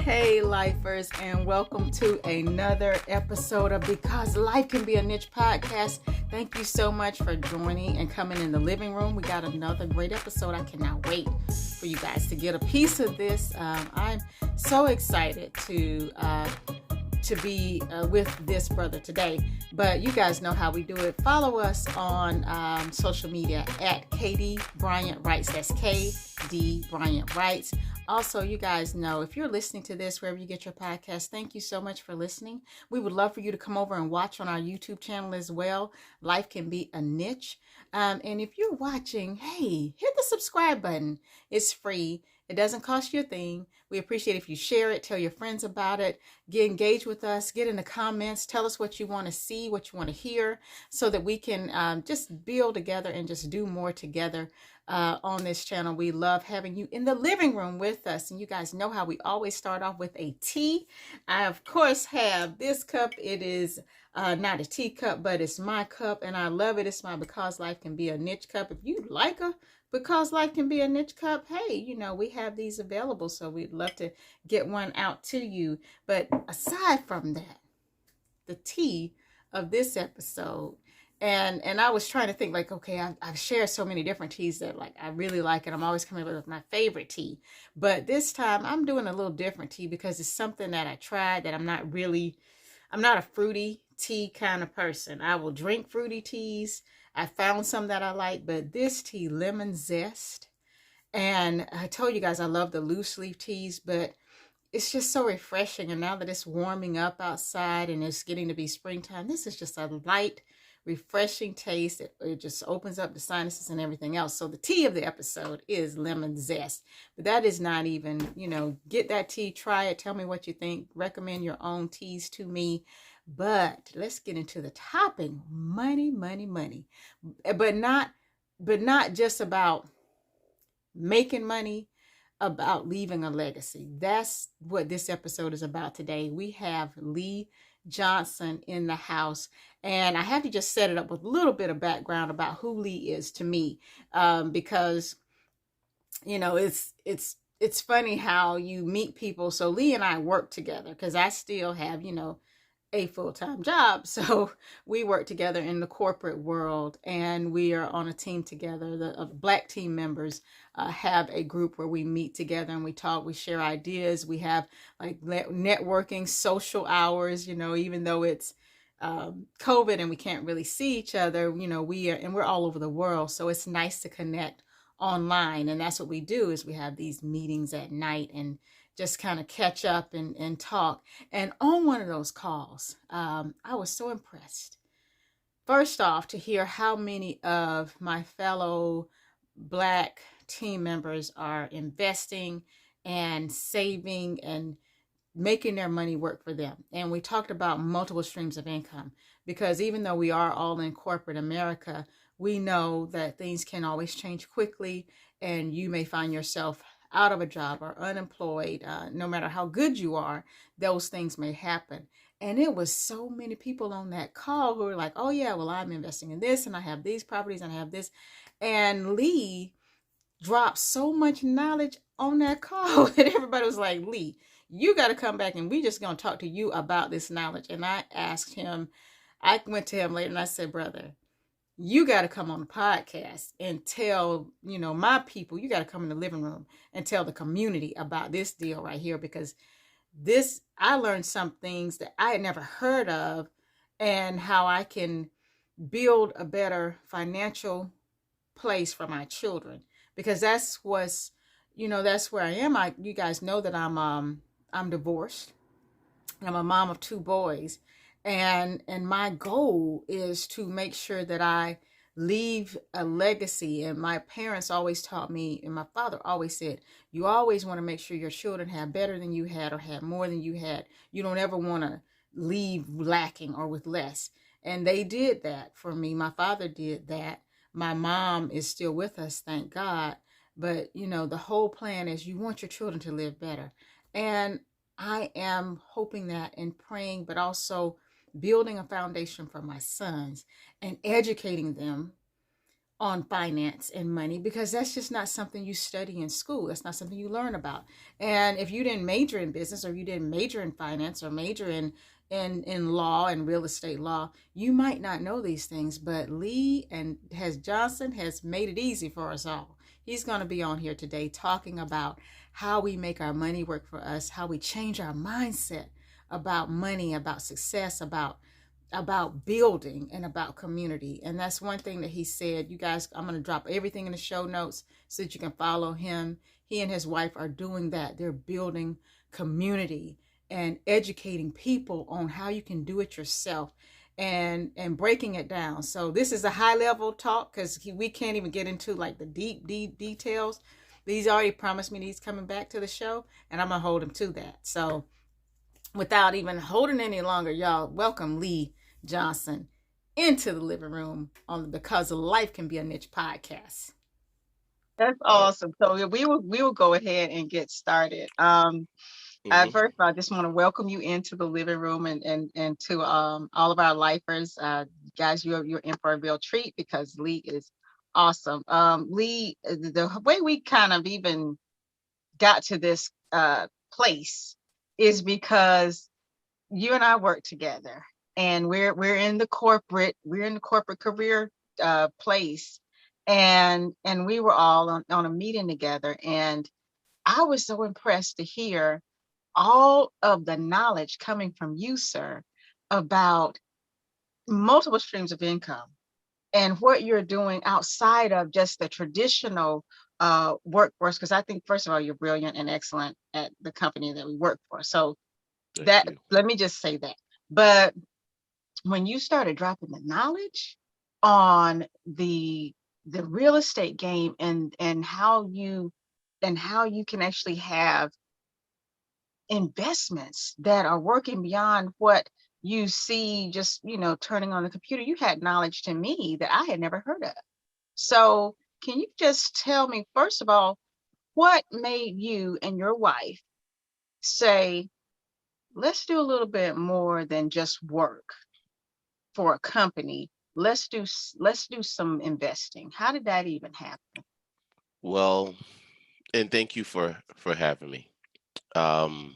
Hey lifers, and welcome to another episode of Because Life Can Be a Niche podcast. Thank you so much for joining and coming in the living room. We got another great episode. I cannot wait for you guys to get a piece of this. I'm so excited to be with this brother today. But you guys know how we do it. Follow us on social media at KD Bryant Writes. That's KD Bryant Writes. Also, you guys know if you're listening to this wherever you get your podcast, thank you so much for listening. We would love for you to come over and watch on our YouTube channel as well. Life Can Be a Niche. And if you're watching, hey, hit the subscribe button. It's free. It doesn't cost you a thing. We appreciate if you share it, tell your friends about it, get engaged with us, get in the comments, tell us what you want to see, what you want to hear, so that we can just build together and just do more together on this channel. We love having you in the living room with us. And you guys know how we always start off with a tea. I, of course, have this cup. It is not a teacup, but it's my cup, and I love it. It's my Because Life Can Be a Niche cup. If you like a Because Life Can Be a Niche cup, hey, you know, we have these available, so we'd love to get one out to you. But aside from that, the tea of this episode, and I was trying to think, like, okay, I've shared so many different teas that, like, I really like it. I'm always coming up with my favorite tea. But this time I'm doing a little different tea because it's something that I tried that I'm not a fruity tea kind of person. I will drink fruity teas. I found some that I like, but this tea, lemon zest. And I told you guys I love the loose leaf teas, but it's just so refreshing. And now that it's warming up outside and it's getting to be springtime, this is just a light, refreshing taste. It just opens up the sinuses and everything else. So the tea of the episode is lemon zest. But that is not even, get that tea, try it, tell me what you think, recommend your own teas to me. But let's get into the topic. Money, money, money. But not just about making money, about leaving a legacy. That's what this episode is about today. We have Lee Johnson in the house, and I have to just set it up with a little bit of background about who Lee is to me, because it's funny how you meet people. So Lee and I work together because I still have a full-time job. So we work together in the corporate world, and we are on a team together. The Black team members have a group where we meet together and we talk, we share ideas. We have like networking, social hours, even though it's COVID and we can't really see each other, we're all over the world. So it's nice to connect online. And that's what we do, is we have these meetings at night and just kind of catch up and talk. And on one of those calls, I was so impressed. First off, to hear how many of my fellow Black team members are investing and saving and making their money work for them. And we talked about multiple streams of income, because even though we are all in corporate America, we know that things can always change quickly, and you may find yourself out of a job or unemployed. No matter how good you are, those things may happen. And it was so many people on that call who were like, oh yeah, well, I'm investing in this, and I have these properties, and I have this. And Lee dropped so much knowledge on that call that everybody was like, Lee, you got to come back, and we just going to talk to you about this knowledge. And I went to him later and I said, brother, you got to come on the podcast and tell, my people, you got to come in the living room and tell the community about this deal right here, because I learned some things that I had never heard of, and how I can build a better financial place for my children, because that's where I am. You guys know that I'm divorced. I'm a mom of 2 boys. And my goal is to make sure that I leave a legacy. And my parents always taught me, and my father always said, you always want to make sure your children have better than you had or have more than you had. You don't ever want to leave lacking or with less. And they did that for me. My father did that. My mom is still with us, thank God. But, the whole plan is you want your children to live better. And I am hoping that and praying, but also building a foundation for my sons and educating them on finance and money, because that's just not something you study in school. That's not something you learn about. And if you didn't major in business, or you didn't major in finance, or major in law and real estate law, you might not know these things. But Lee and has Johnson has made it easy for us all. He's going to be on here today talking about how we make our money work for us, how we change our mindset about money, about success, about building, and about community. And that's one thing that he said. You guys, I'm going to drop everything in the show notes so that you can follow him. He and his wife are doing that. They're building community and educating people on how you can do it yourself, and breaking it down. So this is a high level talk, because we can't even get into like the deep details. But he's already promised me that he's coming back to the show, and I'm going to hold him to that. So without even holding any longer, y'all, welcome Lee Johnson into the living room on the Because Life Can Be a Niche podcast. That's awesome. So we will go ahead and get started. First of all, I just want to welcome you into the living room, and to all of our lifers. Guys, you're in for a real treat because Lee is awesome. Lee, the way we kind of even got to this place is because you and I work together, and we're in the corporate career place, and we were all on a meeting together, and I was so impressed to hear all of the knowledge coming from you, sir, about multiple streams of income and what you're doing outside of just the traditional workforce. Because I think, first of all, you're brilliant and excellent at the company that we work for. So let me just say that. But when you started dropping the knowledge on the real estate game, and how you can actually have investments that are working beyond what you see just turning on the computer, you had knowledge to me that I had never heard of. So can you just tell me, first of all, what made you and your wife say, let's do a little bit more than just work for a company? Let's do some investing. How did that even happen? Well, and thank you for having me. Um,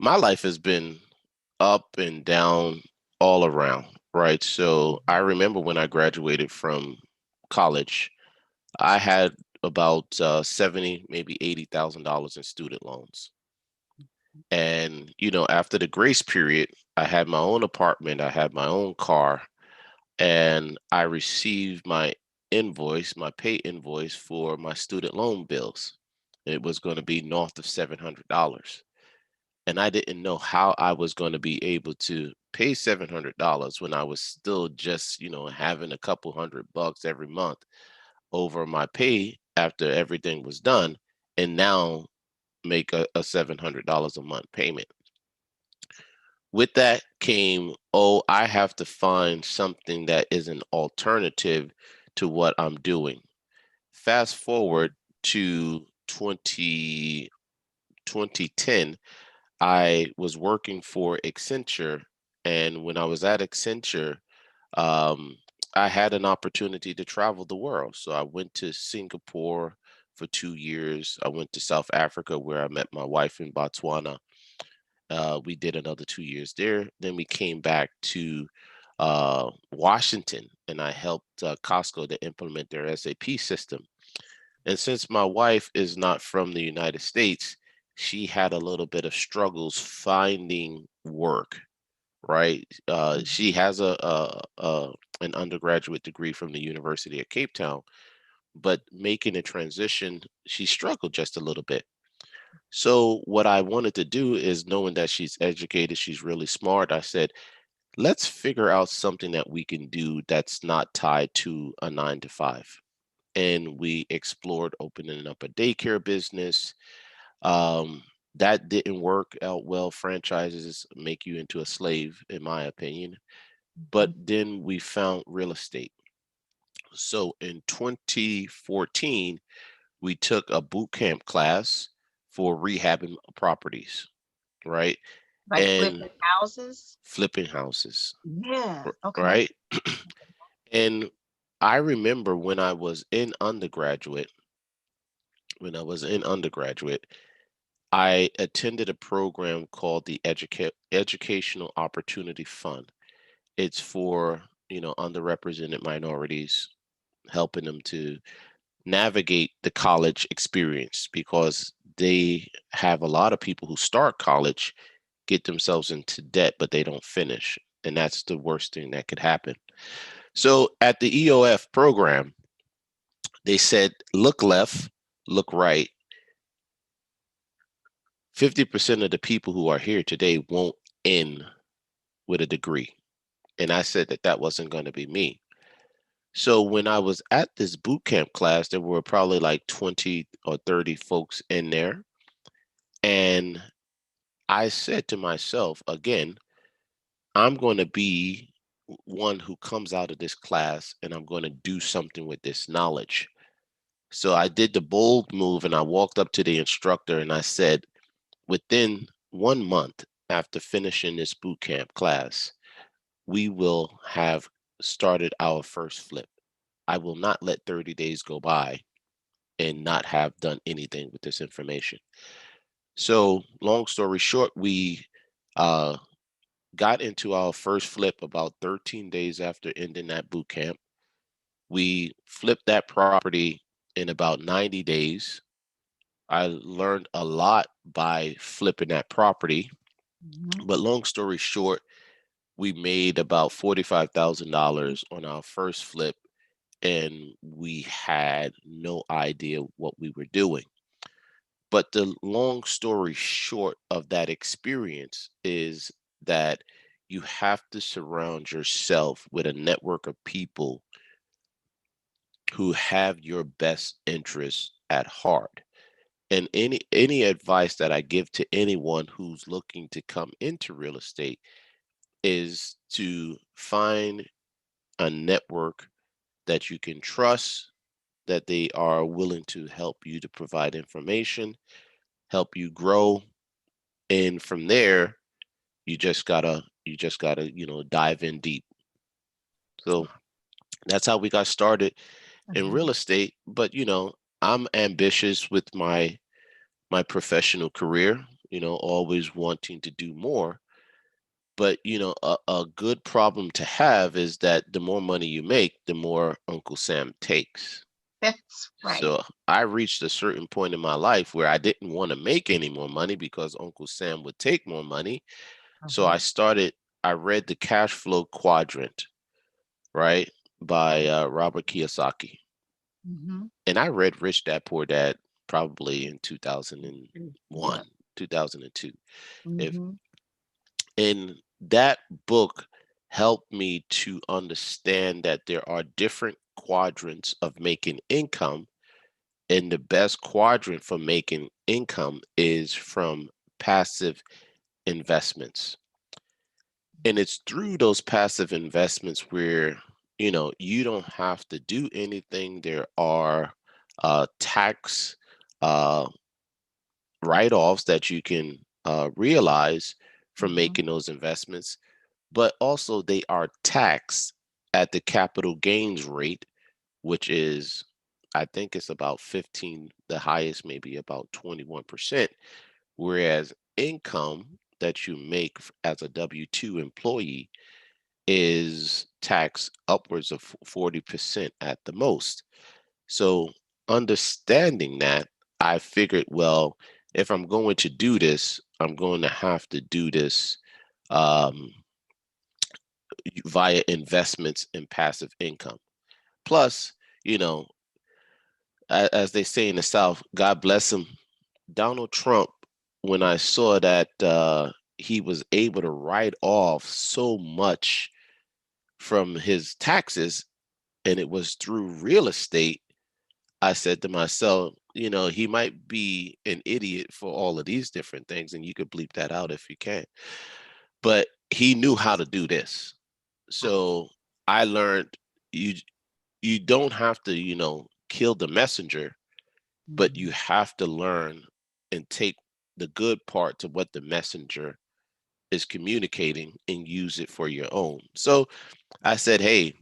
my life has been up and down all around, right? So I remember when I graduated from college, I had about 70, maybe $80,000 in student loans. And after the grace period, I had my own apartment, I had my own car, and I received my pay invoice for my student loan bills. It was going to be north of $700. And I didn't know how I was going to be able to pay $700 when I was still just, having a couple $100 every month over my pay after everything was done, and now make a $700 a month payment. With that came, oh, I have to find something that is an alternative to what I'm doing. Fast forward to 2010, I was working for Accenture. And when I was at Accenture, um, I had an opportunity to travel the world. So I went to Singapore for 2 years. I went to South Africa, where I met my wife in Botswana. We did another 2 years there. Then we came back to Washington, and I helped Costco to implement their SAP system. And since my wife is not from the United States, she had a little bit of struggles finding work. Right? She has an undergraduate degree from the University of Cape Town, but making a transition, she struggled just a little bit. So what I wanted to do is, knowing that she's educated, she's really smart, I said, let's figure out something that we can do that's not tied to a 9 to 5. And we explored opening up a daycare business. Um, that didn't work out well. Franchises make you into a slave, in my opinion. But then we found real estate. So in 2014, we took a boot camp class for rehabbing properties, right? Like And flipping houses? flipping houses, Yeah. Okay. right? And I remember when I was in undergraduate, I attended a program called the Educational Opportunity Fund. It's for, underrepresented minorities, helping them to navigate the college experience because they have a lot of people who start college, get themselves into debt, but they don't finish. And that's the worst thing that could happen. So at the EOF program, they said, look left, look right. 50% of the people who are here today won't end with a degree. And I said that that wasn't going to be me. So when I was at this boot camp class, there were probably like 20 or 30 folks in there. And I said to myself, again, I'm going to be one who comes out of this class and I'm going to do something with this knowledge. So I did the bold move and I walked up to the instructor and I said, within 1 month after finishing this boot camp class, we will have started our first flip. I will not let 30 days go by and not have done anything with this information. So, long story short, we uh, got into our first flip about 13 days after ending that boot camp. We flipped that property in about 90 days. I learned a lot by flipping that property. Mhm. But long story short, we made about $45,000 on our first flip, and we had no idea what we were doing. But the long story short of that experience is that you have to surround yourself with a network of people who have your best interests at heart. And any advice that I give to anyone who's looking to come into real estate is to find a network that you can trust, that they are willing to help you to provide information, help you grow, and from there you just gotta dive in deep. So that's how we got started in Mhm. real estate. But I'm ambitious with my professional career, always wanting to do more. But a good problem to have is that the more money you make, the more Uncle Sam takes. That's right. So I reached a certain point in my life where I didn't want to make any more money because Uncle Sam would take more money. So Mhm. I read the Cash Flow Quadrant, right, by Robert Kiyosaki. Mhm. And I read Rich Dad Poor Dad probably in 2001, Yep. 2002. If Mhm. And that book helped me to understand that there are different quadrants of making income, and the best quadrant for making income is from passive investments. And it's through those passive investments where you don't have to do anything. There are tax uh, write-offs that you can realize from Mhm. making those investments, but also they are taxed at the capital gains rate, which is, I think it's about 15, the highest maybe about 21%, whereas income that you make as a W-2 employee is taxed upwards of 40% at the most. So understanding that, I figured, well, if I'm going to do this, I'm going to have to do this um, via investments in passive income. Plus, you know, as they say in the South, God bless him, Donald Trump, when I saw that he was able to write off so much from his taxes and it was through real estate, I said to myself, he might be an idiot for all of these different things, and you could bleep that out if you can. But he knew how to do this. So I learned you you don't have to, kill the messenger, but you Mhm. have to learn and take the good parts of what the messenger is communicating and use it for your own. So I said, hey,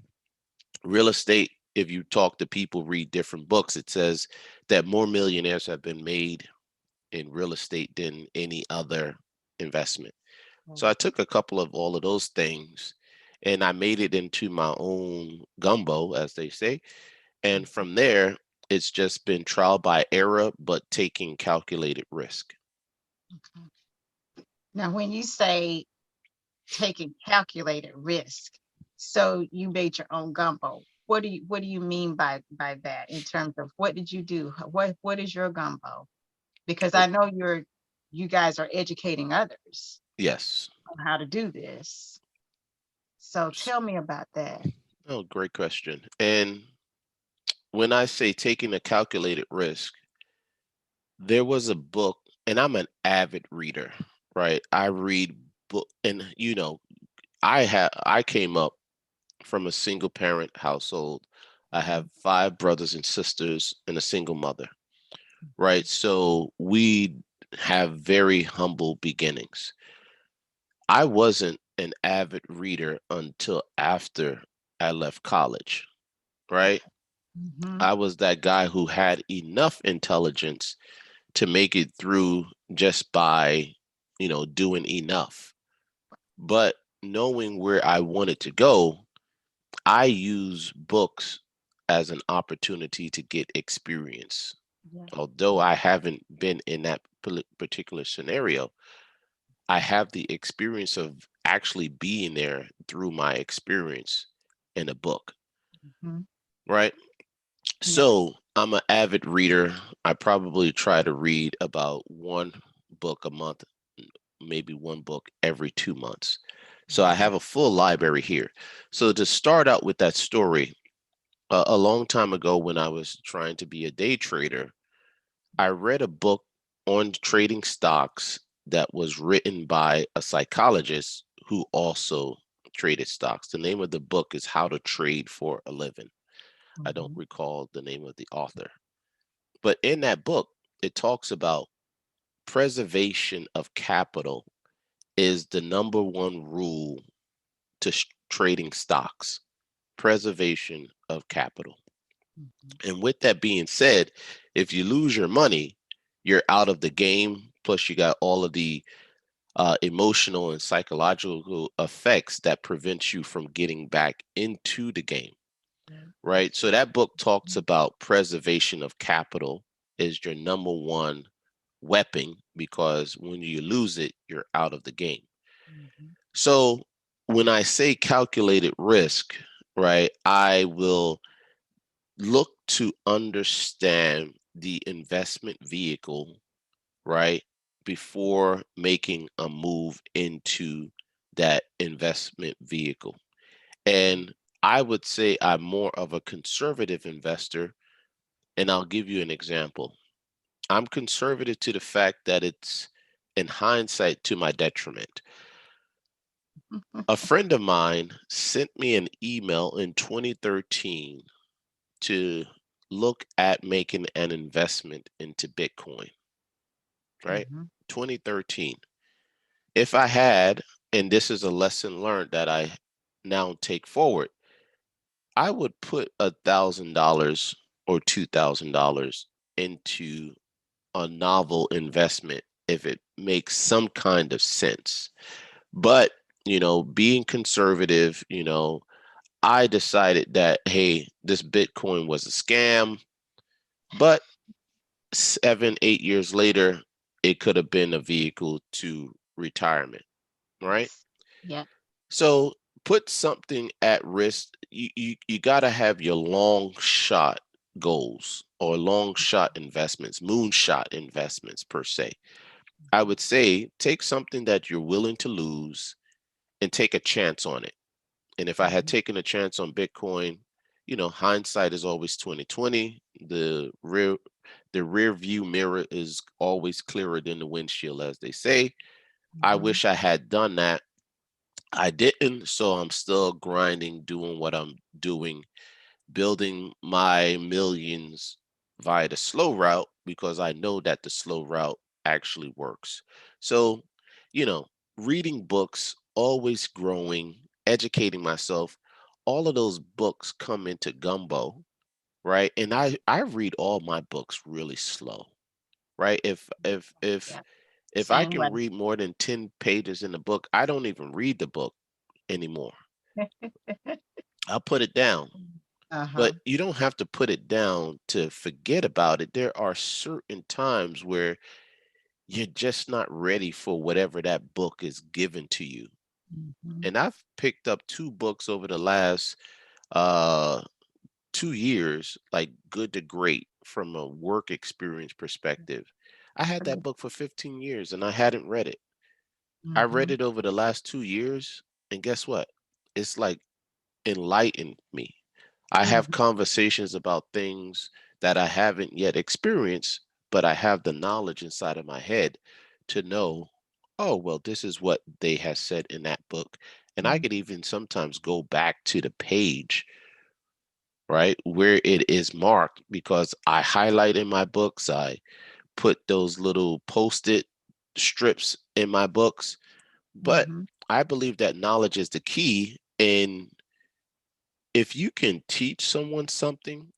real estate if you talk to people, read different books, it says that more millionaires have been made in real estate than any other investment. So I took a couple of all of those things and I made it into my own gumbo, as they say. And from there, it's just been trial by error, but taking calculated risk. Okay. Now, when you say taking calculated risk, so you made your own gumbo. What do you mean by that in terms of what did you do? What is your gumbo? Because I know you guys are educating others Yes. on how to do this. So tell me about that. Oh, great question. And when I say taking a calculated risk, there was a book, and I'm an avid reader, right? I read book, and I came up from a single parent household. I have five brothers and sisters and a single mother, right? So we have very humble beginnings. I wasn't an avid reader until after I left college, right? Mm-hmm. I was that guy who had enough intelligence to make it through just by, doing enough. But knowing where I wanted to go, I use books as an opportunity to get experience. Yeah. Although I haven't been in that particular scenario, I have the experience of actually being there through my experience in a book, Mm-hmm. right? Yeah. So I'm an avid reader. I probably try to read about one book a month, maybe one book every 2 months. So I have a full library here. So to start out with that story, a long time ago when I was trying to be a day trader, I read a book on trading stocks that was written by a psychologist who also traded stocks. The name of the book is How to Trade for a Living. I don't Mm-hmm. recall the name of the author. But in that book, it talks about preservation of capital is the number one rule to trading stocks. Preservation of capital. And with that being said, if you lose your money, you're out of the game. Plus, you got all of the emotional and psychological effects that prevent you from getting back into the game, right? So that book talks about preservation of capital is your number one weapon because when you lose it, you're out of the game. Mm-hmm. So when I say calculated risk, right, I will look to understand the investment vehicle, right, before making a move into that investment vehicle. And I would say I'm more of a conservative investor. And I'll give you an example. I'm conservative to the fact that it's in hindsight to my detriment. A friend of mine sent me an email in 2013 to look at making an investment into Bitcoin, right? Mm-hmm. 2013. If I had, and this is a lesson learned that I now take forward, I would put $1,000 or $2,000 into a novel investment if it makes some kind of sense. But, being conservative, I decided that, hey, this Bitcoin was a scam. But 7, 8 years later, it could have been a vehicle to retirement, right? Yes. Yeah. So put something at risk. You got to have your long shot goals or long shot investments, moonshot investments per se. I would say take something that you're willing to lose and take a chance on it. And if I had Mm-hmm. taken a chance on Bitcoin, hindsight is always 2020. The rear view mirror is always clearer than the windshield, as they say. I Mm-hmm. wish I had done that. I didn't, so I'm still grinding, doing what I'm doing, building my millions via the slow route because I know that the slow route actually works. So, you know, reading books, always growing, educating myself, all of those books come into gumbo, right? And I read all my books really slow, right? Yeah, If I same way. can read more than 10 pages in a book, I don't even read the book anymore. I'll put it down. Uh-huh. But you don't have to put it down to forget about it. There are certain times where you're just not ready for whatever that book is given to you. Mhm. And I've picked up two books over the last uh 2 years, like good to great from a work experience perspective. I had that book for 15 years and I hadn't read it. I read Mhm. it over the last 2 years, and guess what? It's like enlightened me. I have Mhm. conversations about things that I haven't yet experienced, but I have the knowledge inside of my head to know, oh, well, this is what they have said in that book. And I Mhm. could even sometimes go back to the page, right, where it is marked because I highlight in my books, I put those little post-it strips in my books. But Mhm. I believe that knowledge is the key. And if you can teach someone something,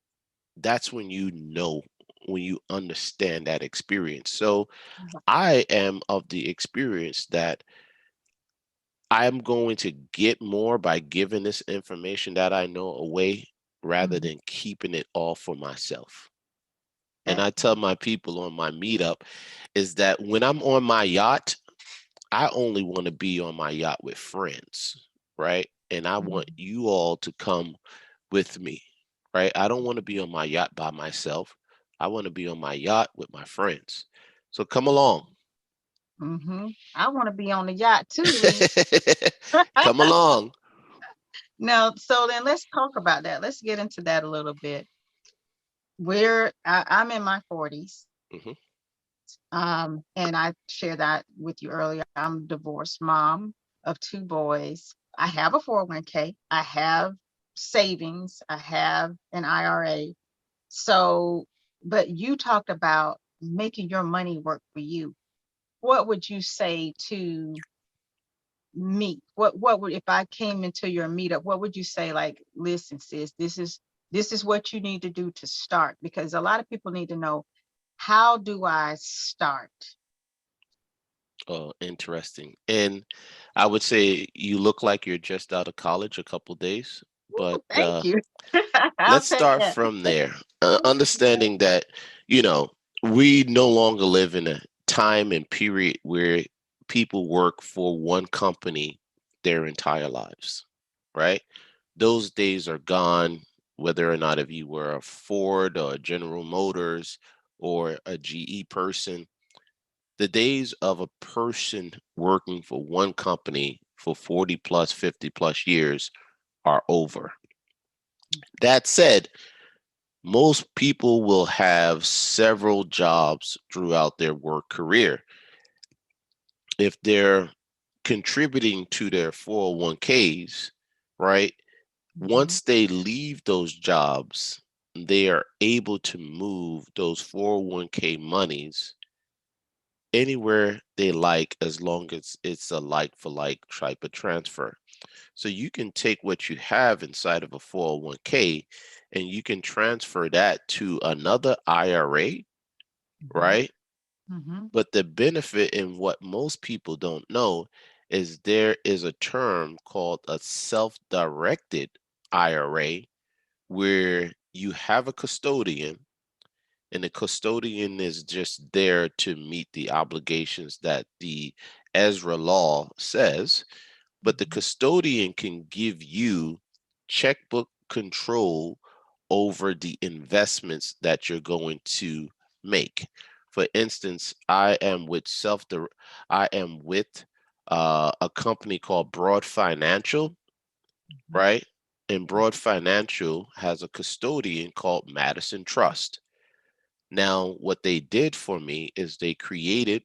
that's when you know, when you understand that experience. So I am of the experience that I'm going to get more by giving this information that I know away rather Mhm. than keeping it all for myself. And That I tell my people on my meetup is that when I'm on my yacht, I only want to be on my yacht with friends, right? And I want Mhm. you all to come with me, right? I don't want to be on my yacht by myself. I want to be on my yacht with my friends. So come along. Mhm. I want to be on the yacht too, Lee. Come along. Now, so then let's talk about that. Let's get into that a little bit. I'm in my 40s. Hmm. And I shared that with you earlier. I'm a divorced mom of two boys. I have a 401k. I have savings. I have an IRA. So, but you talked about making your money work for you. What would you say to me? What would, if I came into your meetup, what would you say? Like, listen, sis, this is what you need to do to start, because a lot of people need to know, how do I start? Oh, interesting. And I would say you look like you're just out of college a couple days, but Thank you. I'll let's take start that. from there. Understanding that, you know, we no longer live in a time and period where people work for one company their entire lives, right? Those days are gone, whether or not if you were a Ford or a General Motors or a GE person. The days of a person working for one company for 40 plus, 50 plus years are over. That said, most people will have several jobs throughout their work career. If they're contributing to their 401ks, right? Mhm. Once they leave those jobs, they are able to move those 401k monies anywhere they like as long as it's a like for like type of transfer. So you can take what you have inside of a 401k and you can transfer that to another IRA, Mhm. right? Mhm. But the benefit in what most people don't know is there is a term called a self-directed IRA where you have a custodian and the custodian is just there to meet the obligations that the Ezra law says, but the Mhm. custodian can give you checkbook control over the investments that you're going to make. For instance, I am with a company called Broad Financial, Mhm. right? And Broad Financial has a custodian called Madison Trust. Now, what they did for me is they created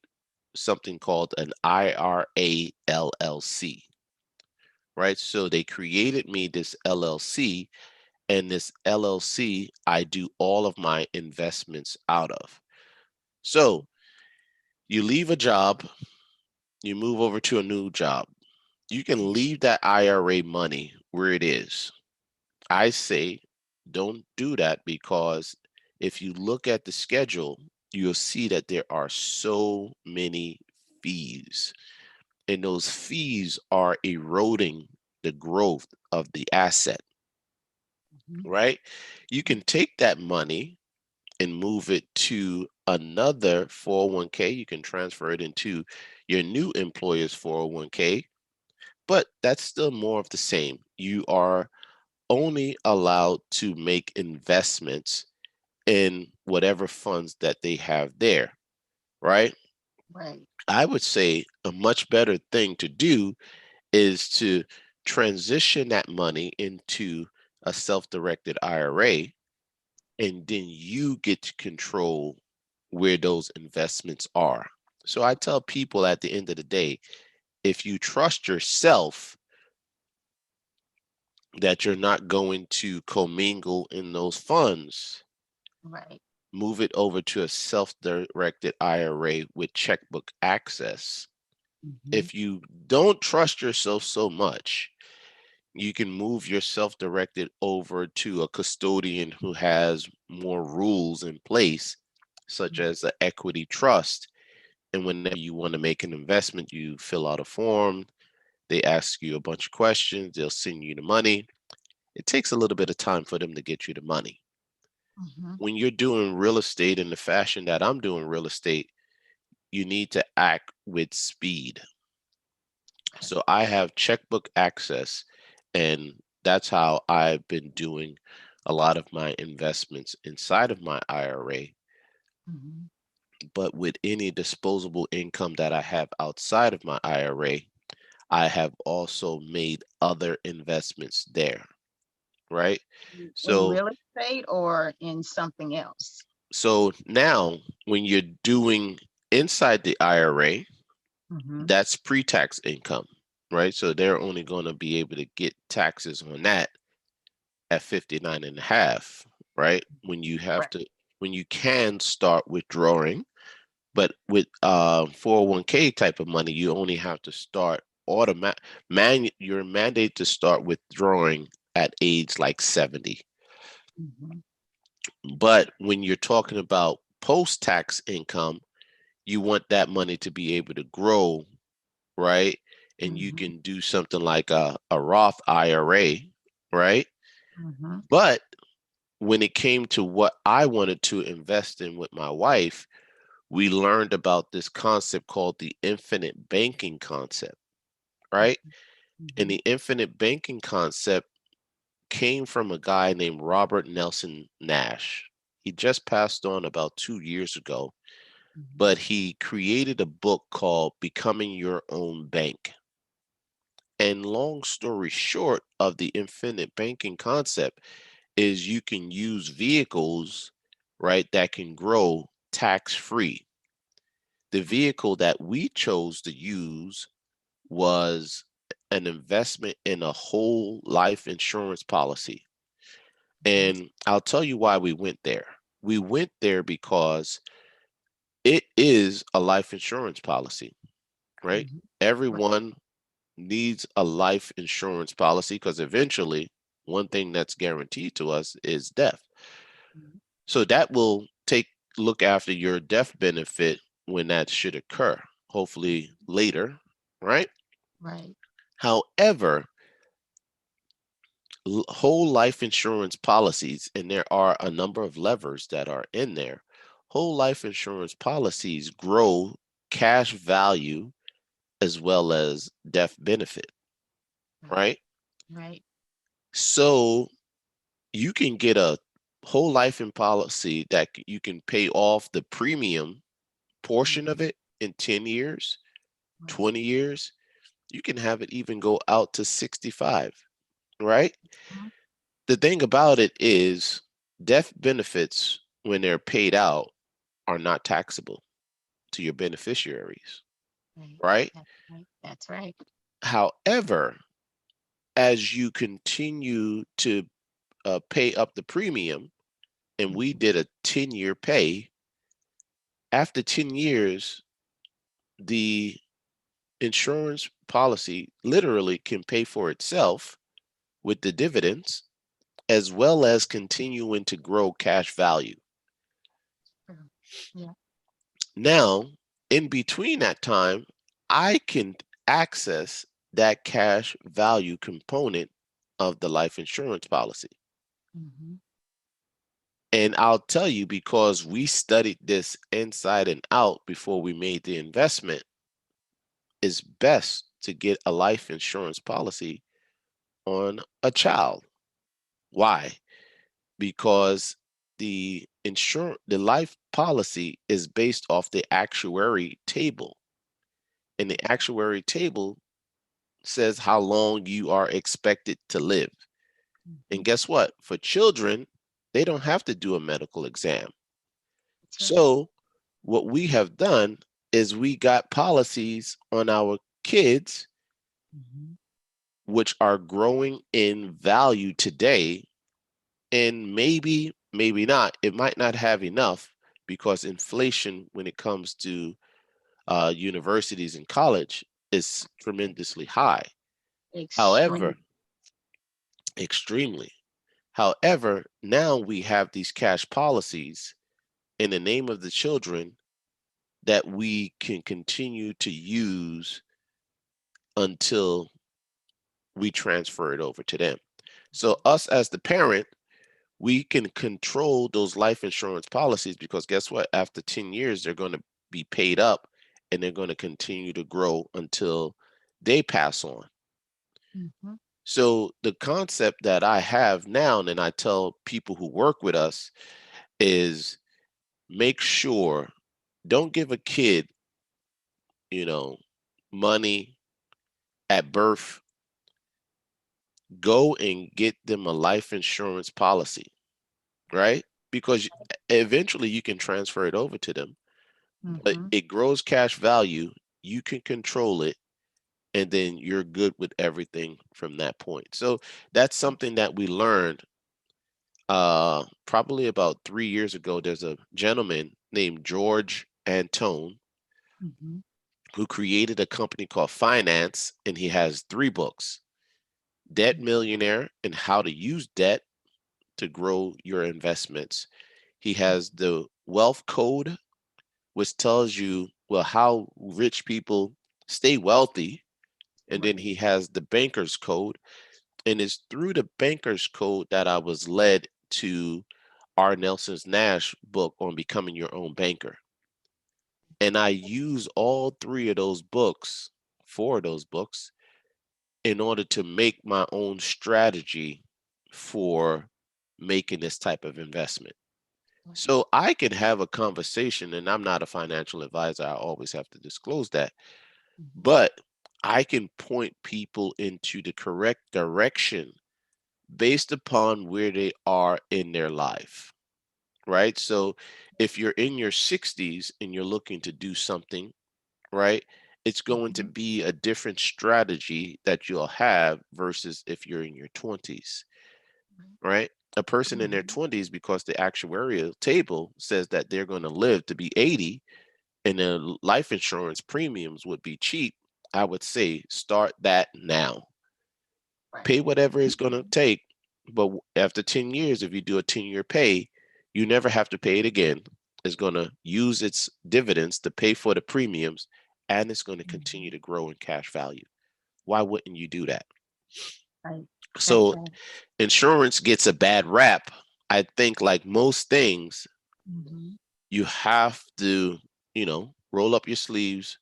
something called an IRA LLC, right? So they created me this LLC, and this LLC I do all of my investments out of. So you leave a job, you move over to a new job. You can leave that IRA money where it is. I say don't do that, because if you look at the schedule, you'll see that there are so many fees, and those fees are eroding the growth of the asset, Mhm. right? You can take that money and move it to another 401k. You can transfer it into your new employer's 401k, but that's still more of the same. You are only allowed to make investments in whatever funds that they have there, right? Right. I would say a much better thing to do is to transition that money into a self-directed IRA, and then you get to control where those investments are. So I tell people at the end of the day, if you trust yourself that you're not going to commingle in those funds, Right. move it over to a self-directed IRA with checkbook access. Mhm. If you don't trust yourself so much, you can move your self-directed over to a custodian who has more rules in place, such Mhm. as the equity trust. And whenever you want to make an investment, you fill out a form. They ask you a bunch of questions. They'll send you the money. It takes a little bit of time for them to get you the money. Mhm. When you're doing real estate in the fashion that I'm doing real estate, you need to act with speed. Okay. So I have checkbook access, and that's how I've been doing a lot of my investments inside of my IRA. Mhm. But with any disposable income that I have outside of my IRA, I have also made other investments there, right? In So real estate or in something else? so now when you're doing inside the IRA, Mhm. that's pre-tax income, right? So they're only going to be able to get taxes on that at 59 and a half, right? When you have Right. to, when you can start withdrawing, but with 401k type of money, you only have to start you're mandated to start withdrawing at age like 70. Mhm. But when you're talking about post-tax income, you want that money to be able to grow, right? And you Mhm. can do something like a Roth IRA, right? Mhm. But when it came to what I wanted to invest in with my wife, we learned about this concept called the infinite banking concept, right? And Mhm. the infinite banking concept came from a guy named Robert Nelson Nash. He just passed on about 2 years ago, Mhm. but he created a book called Becoming Your Own Bank. And long story short of the infinite banking concept is you can use vehicles, right, that can grow tax free. The vehicle that we chose to use was an investment in a whole life insurance policy. Mhm. And I'll tell you why we went there. We went there because it is a life insurance policy, right? Mhm. Right. Everyone needs a life insurance policy because eventually one thing that's guaranteed to us is death. Mhm. So that will take look after your death benefit when that should occur, hopefully later, right? Right. However, whole life insurance policies, and there are a number of levers that are in there, whole life insurance policies grow cash value as well as death benefit, Right. right? Right. So you can get a whole life in policy that you can pay off the premium portion of Mhm. it in 10 years, Right. 20 years. You can have it even go out to 65, right? Mhm. The thing about it is death benefits, when they're paid out, are not taxable to your beneficiaries, Right. right? That's right. That's right. However, as you continue to pay up the premium, and we Mhm. did a 10-year pay, after 10 years, the insurance policy literally can pay for itself with the dividends, as well as continuing to grow cash value. Yeah. Now, in between that time, I can access that cash value component of the life insurance policy. Mm-hmm. And I'll tell you, because we studied this inside and out before we made the investment, it's best to get a life insurance policy on a child. Why? Because the life policy is based off the actuary table. And the actuary table says how long you are expected to live. Mm-hmm. And guess what? For children, they don't have to do a medical exam. That's right. So what we have done is we got policies on our kids, Mm-hmm. which are growing in value today. And maybe not, it might not have enough, because inflation, when it comes to universities and college, is tremendously high. However, Extreme. extremely. However, now we have these cash policies in the name of the children that we can continue to use until we transfer it over to them. So us as the parent, we can control those life insurance policies, because guess what? After 10 years, they're going to be paid up, and they're going to continue to grow until they pass on. Mm-hmm. So the concept that I have now, and I tell people who work with us, is make sure, don't give a kid, you know, money at birth. Go and get them a life insurance policy, right? Because eventually you can transfer it over to them, but Mm-hmm. it grows cash value. You can control it, and then you're good with everything from that point. So that's something that we learned probably about 3 years ago. There's a gentleman named George Antone Mm-hmm. who created a company called Finance, and he has 3 books: Debt Millionaire and How to Use Debt to Grow Your Investments. He has the Wealth Code, which tells you, well, how rich people stay wealthy. And then Right. he has the Banker's Code. And it's through the Banker's Code that I was led to R. Nelson's Nash book on becoming your own banker. And I use all 3 of those books, 4 of those books, in order to make my own strategy for making this type of investment. So I can have a conversation, and I'm not a financial advisor. I always have to disclose that. Mm-hmm. But I can point people into the correct direction based upon where they are in their life, right? So if you're in your 60s and you're looking to do something, right, it's going to Mm-hmm. be a different strategy that you'll have versus if you're in your 20s, right? A person in their Mm-hmm. 20s, because the actuarial table says that they're going to live to be 80 and their life insurance premiums would be cheap, I would say start that now. Right. Pay whatever it's going to take. But after 10 years, if you do a 10-year pay, you never have to pay it again. It's going to use its dividends to pay for the premiums, and it's going to Mm-hmm. continue to grow in cash value. Why wouldn't you do that? Right. So Fantastic. insurance gets a bad rap. I think, like most things, Mm-hmm. you have to, roll up your sleeves,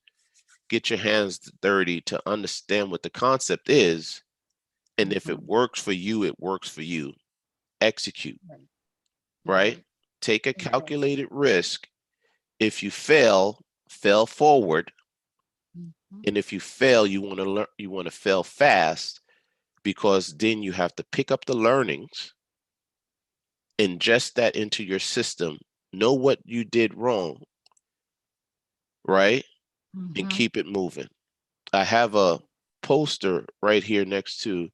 get your hands dirty to understand what the concept is. And if it Mm-hmm. works for you, it works for you. Execute, Right. right? Right. Take a Exactly. calculated risk. If you fail, fail forward. Mm-hmm. And if you fail, you want to learn, you want to fail fast, because then you have to pick up the learnings, ingest that into your system, know what you did wrong, right? And Mm-hmm. keep it moving. I have a poster right here next to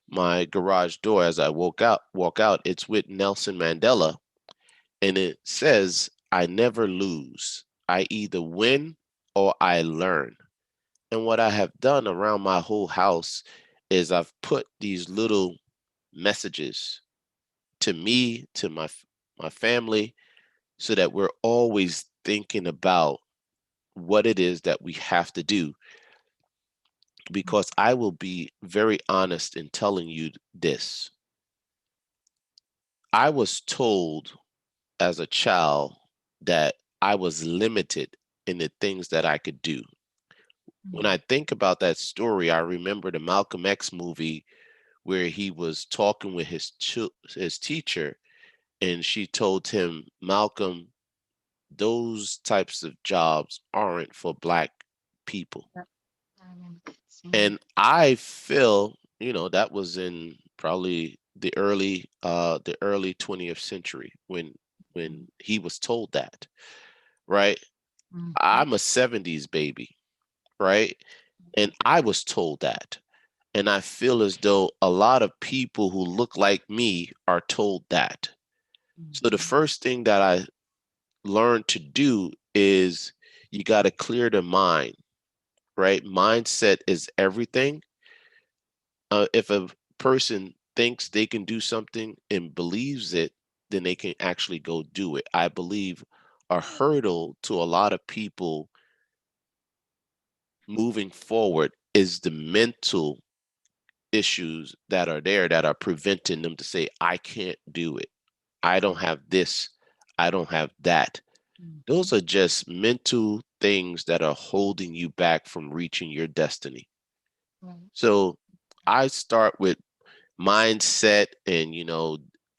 my garage door as I walk out. It's with Nelson Mandela, and it says, I never lose. I either win or I learn. And what I have done around my whole house is I've put these little messages to me, to my family, so that we're always thinking about what it is that we have to do. Because I will be very honest in telling you this. I was told as a child that I was limited in the things that I could do. When I think about that story, I remember the Malcolm X movie where he was talking with his teacher, and she told him, Malcolm, those types of jobs aren't for Black people. Yep. I remember seeing it. And I feel, that was in probably the early 20th century when he was told that, right? Mhm. I'm a 70s baby, right? And I was told that. And I feel as though a lot of people who look like me are told that. So the Mhm. first thing that I learned to do is you got to clear the mind, right? Mindset is everything. If a person thinks they can do something and believes it, then they can actually go do it. I believe a hurdle to a lot of people moving forward is the mental issues that are there that are preventing them to say, I can't do it. I don't have this. I don't have that. Those Mhm. are just mental things that are holding you back from reaching your destiny. Right. So I start with mindset, and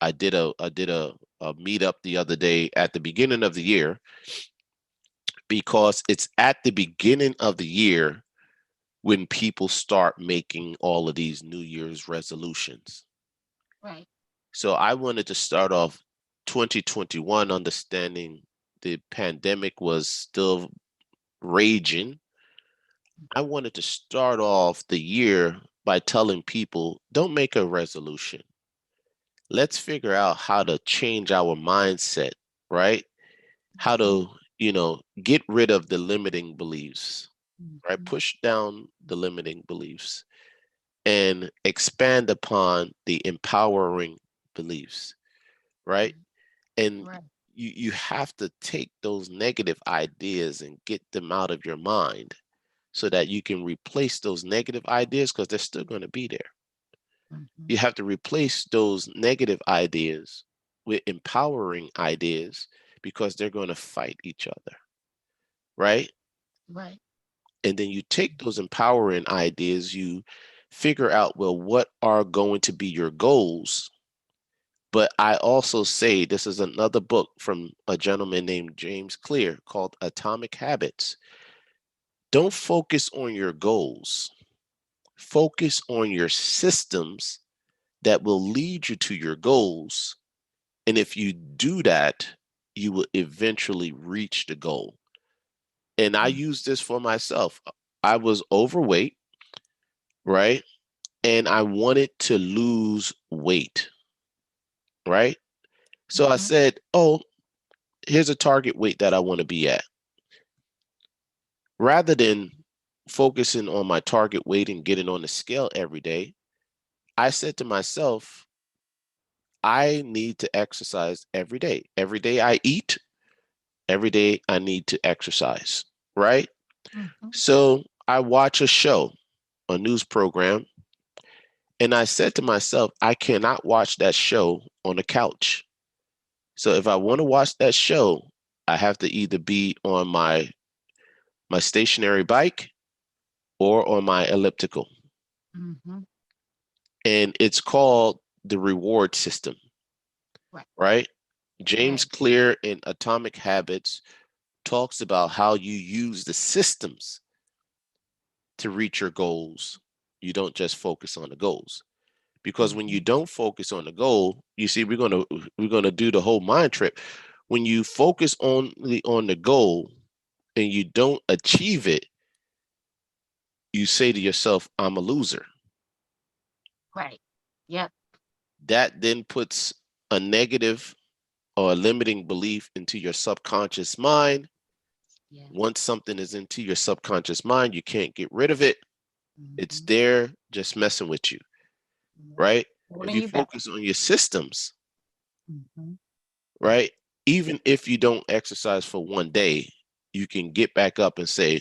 I did a meetup the other day at the beginning of the year, because it's at the beginning of the year when people start making all of these New Year's resolutions. Right. So I wanted to start off 2021 understanding the pandemic was still raging. I wanted to start off the year by telling people, don't make a resolution. Let's figure out how to change our mindset, right? How Mhm. to, get rid of the limiting beliefs, right? Mhm. Push down the limiting beliefs and expand upon the empowering beliefs, right? And Right. you have to take those negative ideas and get them out of your mind so that you can replace those negative ideas, because they're still going to be there. Mhm. You have to replace those negative ideas with empowering ideas, because they're going to fight each other, right? Right. And then you take those empowering ideas, you figure out, well, what are going to be your goals? But I also say, this is another book from a gentleman named James Clear called Atomic Habits. Don't focus on your goals. Focus on your systems that will lead you to your goals. And if you do that, you will eventually reach the goal. And I Mhm. use this for myself. I was overweight, right? And I wanted to lose weight, right? So I Mhm. said, oh, here's a target weight that I want to be at. Rather than focusing on my target weight and getting on the scale every day, I said to myself, I need to exercise every day. Every day I eat, every day I need to exercise, right? Mhm. So I watch a show, a news program, and I said to myself, I cannot watch that show on the couch. So if I want to watch that show, I have to either be on my stationary bike or on my elliptical. Mhm. And it's called the reward system, Right. right? James Right. Clear in Atomic Habits talks about how you use the systems to reach your goals. You don't just focus on the goals. Because when you Mhm. don't focus on the goal, you see, we're gonna do the whole mind trip. When you focus on the goal and you don't achieve it, you say to yourself, I'm a loser. Right. Yep. That then puts a negative or a limiting belief into your subconscious mind. Yeah. Once something is into your subconscious mind, you can't get rid of it. It's Mhm. there just messing with you, Yep. right? If Holding you you back. focus on your systems, Mm-hmm. right? Even if you don't exercise for one day, you can get back up and say,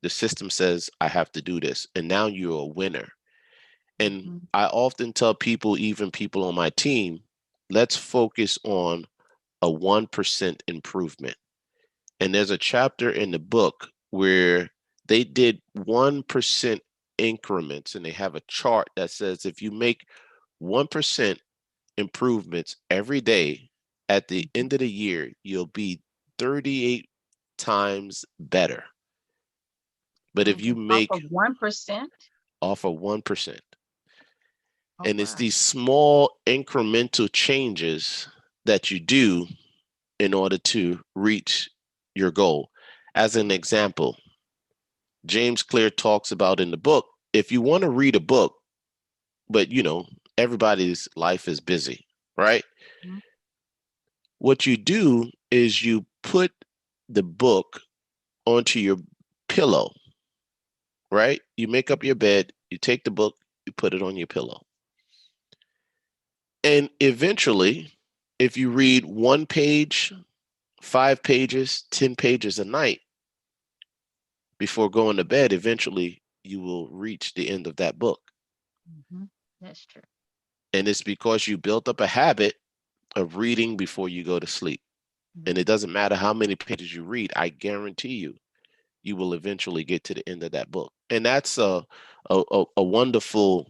the system says I have to do this. And now you're a winner. And Mm-hmm. I often tell people, even people on my team, let's focus on a 1% improvement. And there's a chapter in the book where they did 1% increments, and they have a chart that says if you make 1% improvements every day, at the end of the year, you'll be 38 times better. But if you Off make of 1%. off of 1%, Oh and it's wow. these small incremental changes that you do in order to reach your goal. As an example, James Clear talks about in the book, if you want to read a book, but everybody's life is busy, right? Mhm. What you do is you put the book onto your pillow, right? You make up your bed, you take the book, you put it on your pillow. And eventually, if you read 1 page, 5 pages, 10 pages a night before going to bed, eventually you will reach the end of that book. Mm-hmm. That's true. And it's because you built up a habit of reading before you go to sleep. And Mhm. it doesn't matter how many pages you read, I guarantee you, you will eventually get to the end of that book. And that's a wonderful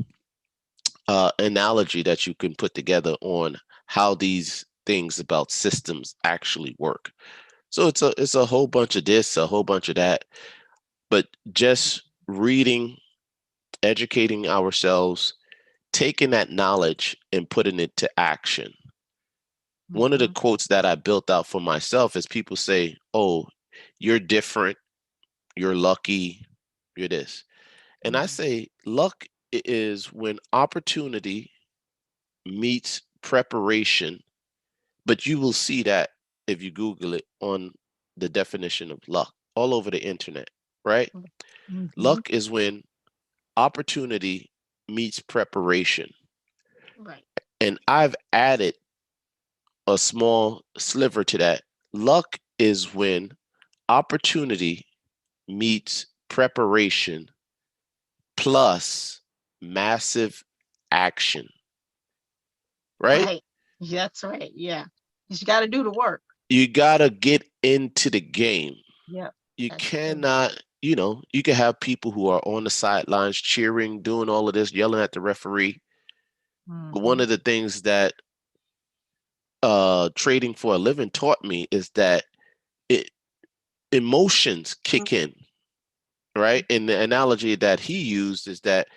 analogy that you can put together on how these things about systems actually work. So it's a whole bunch of this, a whole bunch of that, but just reading, educating ourselves, taking that knowledge and putting it to action. One of the Mhm. quotes that I built out for myself is people say, "Oh, you're different, you're lucky, you're this." And I Mhm. say, luck is when opportunity meets preparation, but you will see that if you Google it on the definition of luck all over the internet, right? Mhm. Luck is when opportunity meets preparation. Right. And I've added a small sliver to that. Luck is when opportunity meets preparation plus massive action, right? Right. That's right. Yeah. You just got to do the work. You gotta get into the game. Yep. You That's true. cannot, you can have people who are on the sidelines cheering, doing all of this, yelling at the referee. But one Mhm. of the things that trading for a living taught me is that it emotions kick in, right? And the analogy that he used is that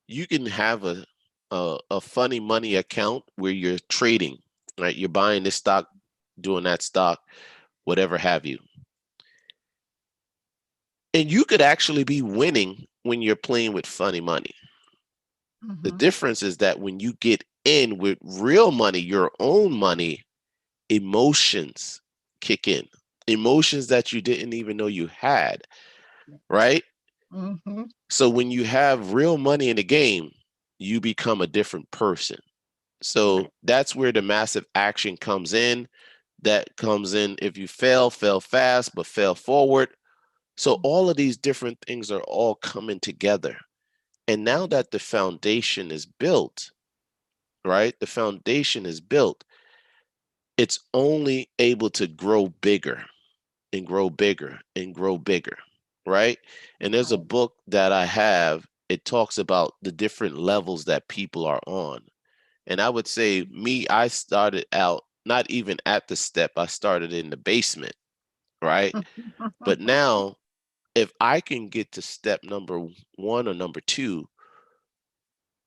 you can have a funny money account where you're trading, right? You're buying this stock, doing that stock, whatever have you. And you could actually be winning when you're playing with funny money. The Mhm. difference is that when you get in with real money, your own money, emotions kick in. Emotions that you didn't even know you had, right? Mhm. So when you have real money in the game, you become a different person. So Right. that's where the massive action comes in. That comes in if you fail, fail fast, but fail forward. So all of these different things are all coming together. And now that the foundation is built, right? The foundation is built, it's only able to grow bigger and grow bigger and grow bigger, right? And there's a Right. book that I have, it talks about the different levels that people are on. And I would say, me, I started out not even at the step, I started in the basement, right? But now, if I can get to step number one or number two,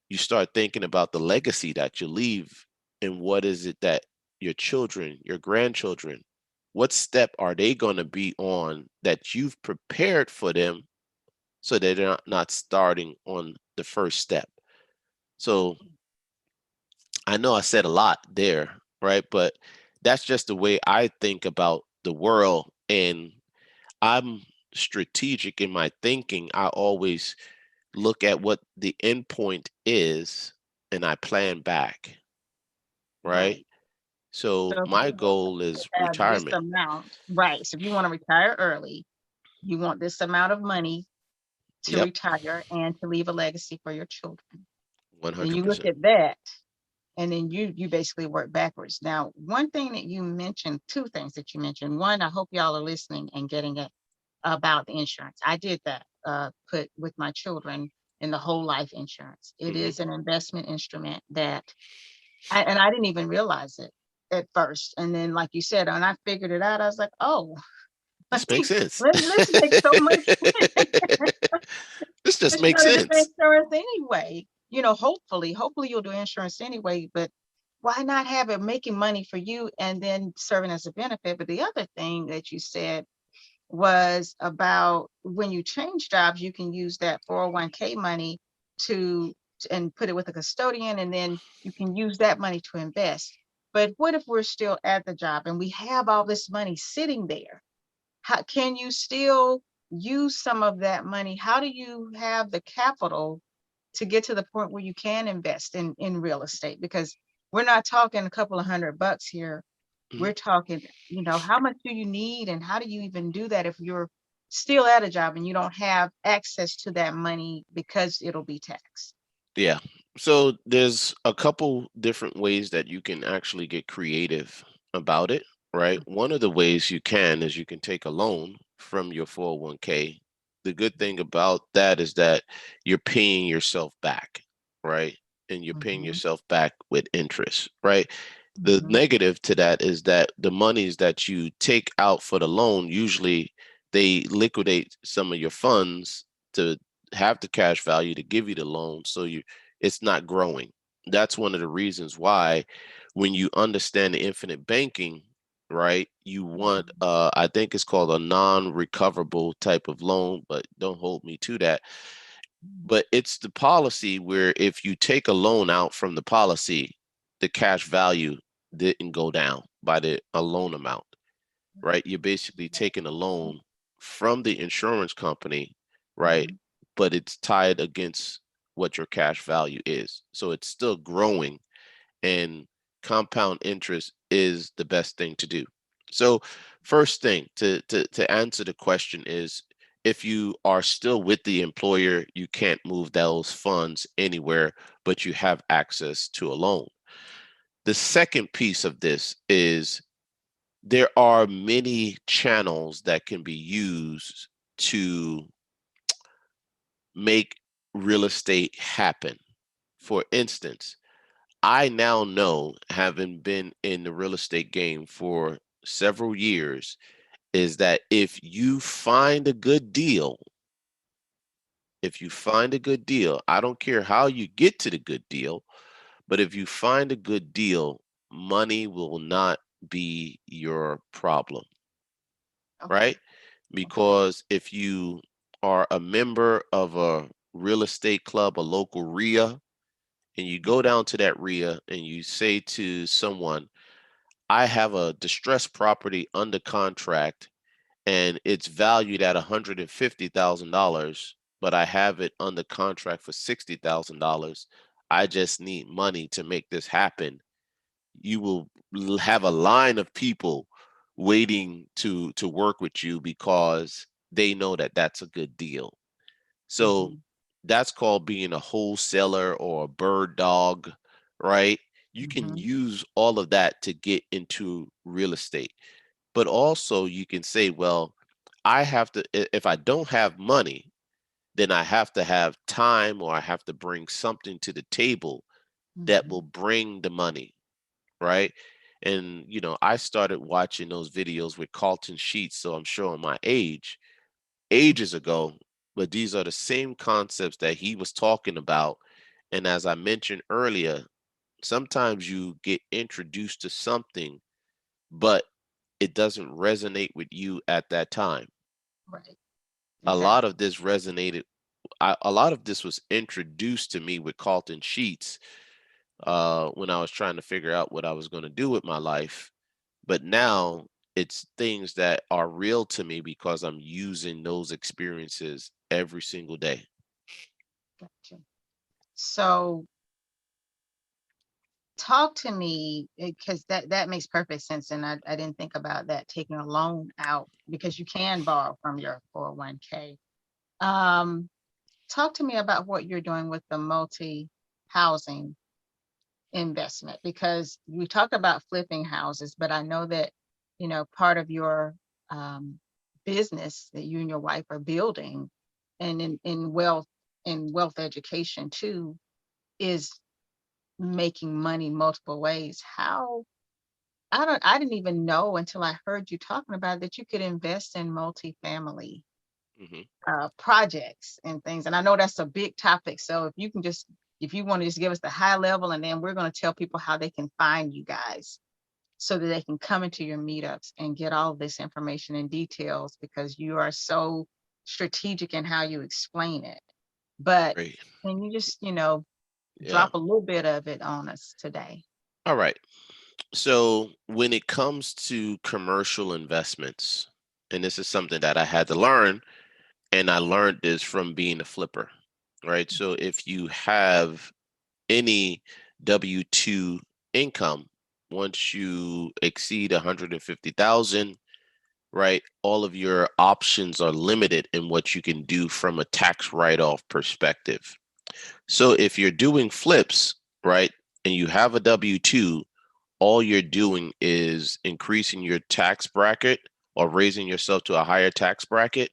you start thinking about the legacy that you leave and what is it that your children, your grandchildren, what step are they going to be on that you've prepared for them so that they're not starting on the first step. So I know I said a lot there, right? But that's just the way I think about the world. And I'm strategic in my thinking. I always look at what the end point is and I plan back, right? Right. So So if my you want goal to is have this retirement. amount, right? So if you want to retire early, you want this amount of money to Yep, retire and to leave a legacy for your children. Then you look 100%. at that, and then you basically work backwards. Now, one thing that you mentioned, two things that you mentioned. One, I hope y'all are listening and getting it about the insurance. I did that, put with my children in the whole life insurance. It Hmm. is an investment instrument that and I didn't even realize it at first. And then, like you said, when I figured it out, I was like, oh, This makes sense. this makes so much sense. This just But you makes gotta do sense. insurance anyway. Hopefully you'll do insurance anyway, but why not have it making money for you and then serving as a benefit? But the other thing that you said was about when you change jobs, you can use that 401k money to and put it with a custodian, and then you can use that money to invest. But what if we're still at the job and we have all this money sitting there? How can you still use some of that money? How do you have the capital to get to the point where you can invest in real estate? Because we're not talking a couple of $100 here. Mhm. We're talking, how much do you need and how do you even do that if you're still at a job and you don't have access to that money because it'll be taxed? Yeah. So there's a couple different ways that you can actually get creative about it, right? One of the ways you can is you can take a loan from your 401k. The good thing about that is that you're paying yourself back, right? And you're paying Mhm, yourself back with interest, right? The mhm, negative to that is that the monies that you take out for the loan, usually they liquidate some of your funds to have the cash value to give you the loan, so it's not growing. That's one of the reasons why when you understand the infinite banking, right, you want I think it's called a non-recoverable type of loan, but don't hold me to that. But it's the policy where if you take a loan out from the policy, the cash value didn't go down by the a loan amount, right? You're basically taking a loan from the insurance company, right? mhm. But it's tied against what your cash value is. So it's still growing, and compound interest is the best thing to do. So first thing to answer the question is, if you are still with the employer, you can't move those funds anywhere, but you have access to a loan. The second piece of this is there are many channels that can be used to make real estate happen. For instance, I now know, having been in the real estate game for several years, is that if you find a good deal, I don't care how you get to the good deal, but if you find a good deal, money will not be your problem, Okay. right? Because if you are a member of a real estate club, a local RIA, and you go down to that RIA and you say to someone, I have a distressed property under contract and it's valued at $150,000, but I have it under contract for $60,000. I just need money to make this happen. You will have a line of people waiting to work with you because they know that that's a good deal. So Mhm, that's called being a wholesaler or a bird dog, right? You can mhm, use all of that to get into real estate. But also you can say, well, I have to, if I don't have money, then I have to have time, or I have to bring something to the table that mhm. will bring the money, right? And I started watching those videos with Carlton Sheets, so I'm showing my age, ages ago, but these are the same concepts that he was talking about. And as I mentioned earlier, sometimes you get introduced to something, but it doesn't resonate with you at that time. Right. A lot Exactly. of this resonated. A lot of this was introduced to me with Carlton Sheets when I was trying to figure out what I was going to do with my life. But now it's things that are real to me because I'm using those experiences every single day. Gotcha. So talk to me, because that makes perfect sense. And I didn't think about that, taking a loan out, because you can borrow from your 401k. Um, Talk to me about what you're doing with the multi-housing investment, because we talked about flipping houses, but I know that, part of your um, business that you and your wife are building, and in wealth education too, is making money multiple ways. How I didn't even know until I heard you talking about it, that you could invest in multifamily Hmm. projects and things. And I know that's a big topic. So if you want to just give us the high level, and then we're going to tell people how they can find you guys so that they can come into your meetups and get all of this information and details, because you are so strategic in how you explain it. But Great. can you just, Yeah. drop a little bit of it on us today? All right. So when it comes to commercial investments, and this is something that I had to learn, and I learned this from being a flipper, right? So if you have any W-2 income, once you exceed 150,000, right, all of your options are limited in what you can do from a tax write-off perspective. So if you're doing flips, right, and you have a W-2, all you're doing is increasing your tax bracket or raising yourself to a higher tax bracket.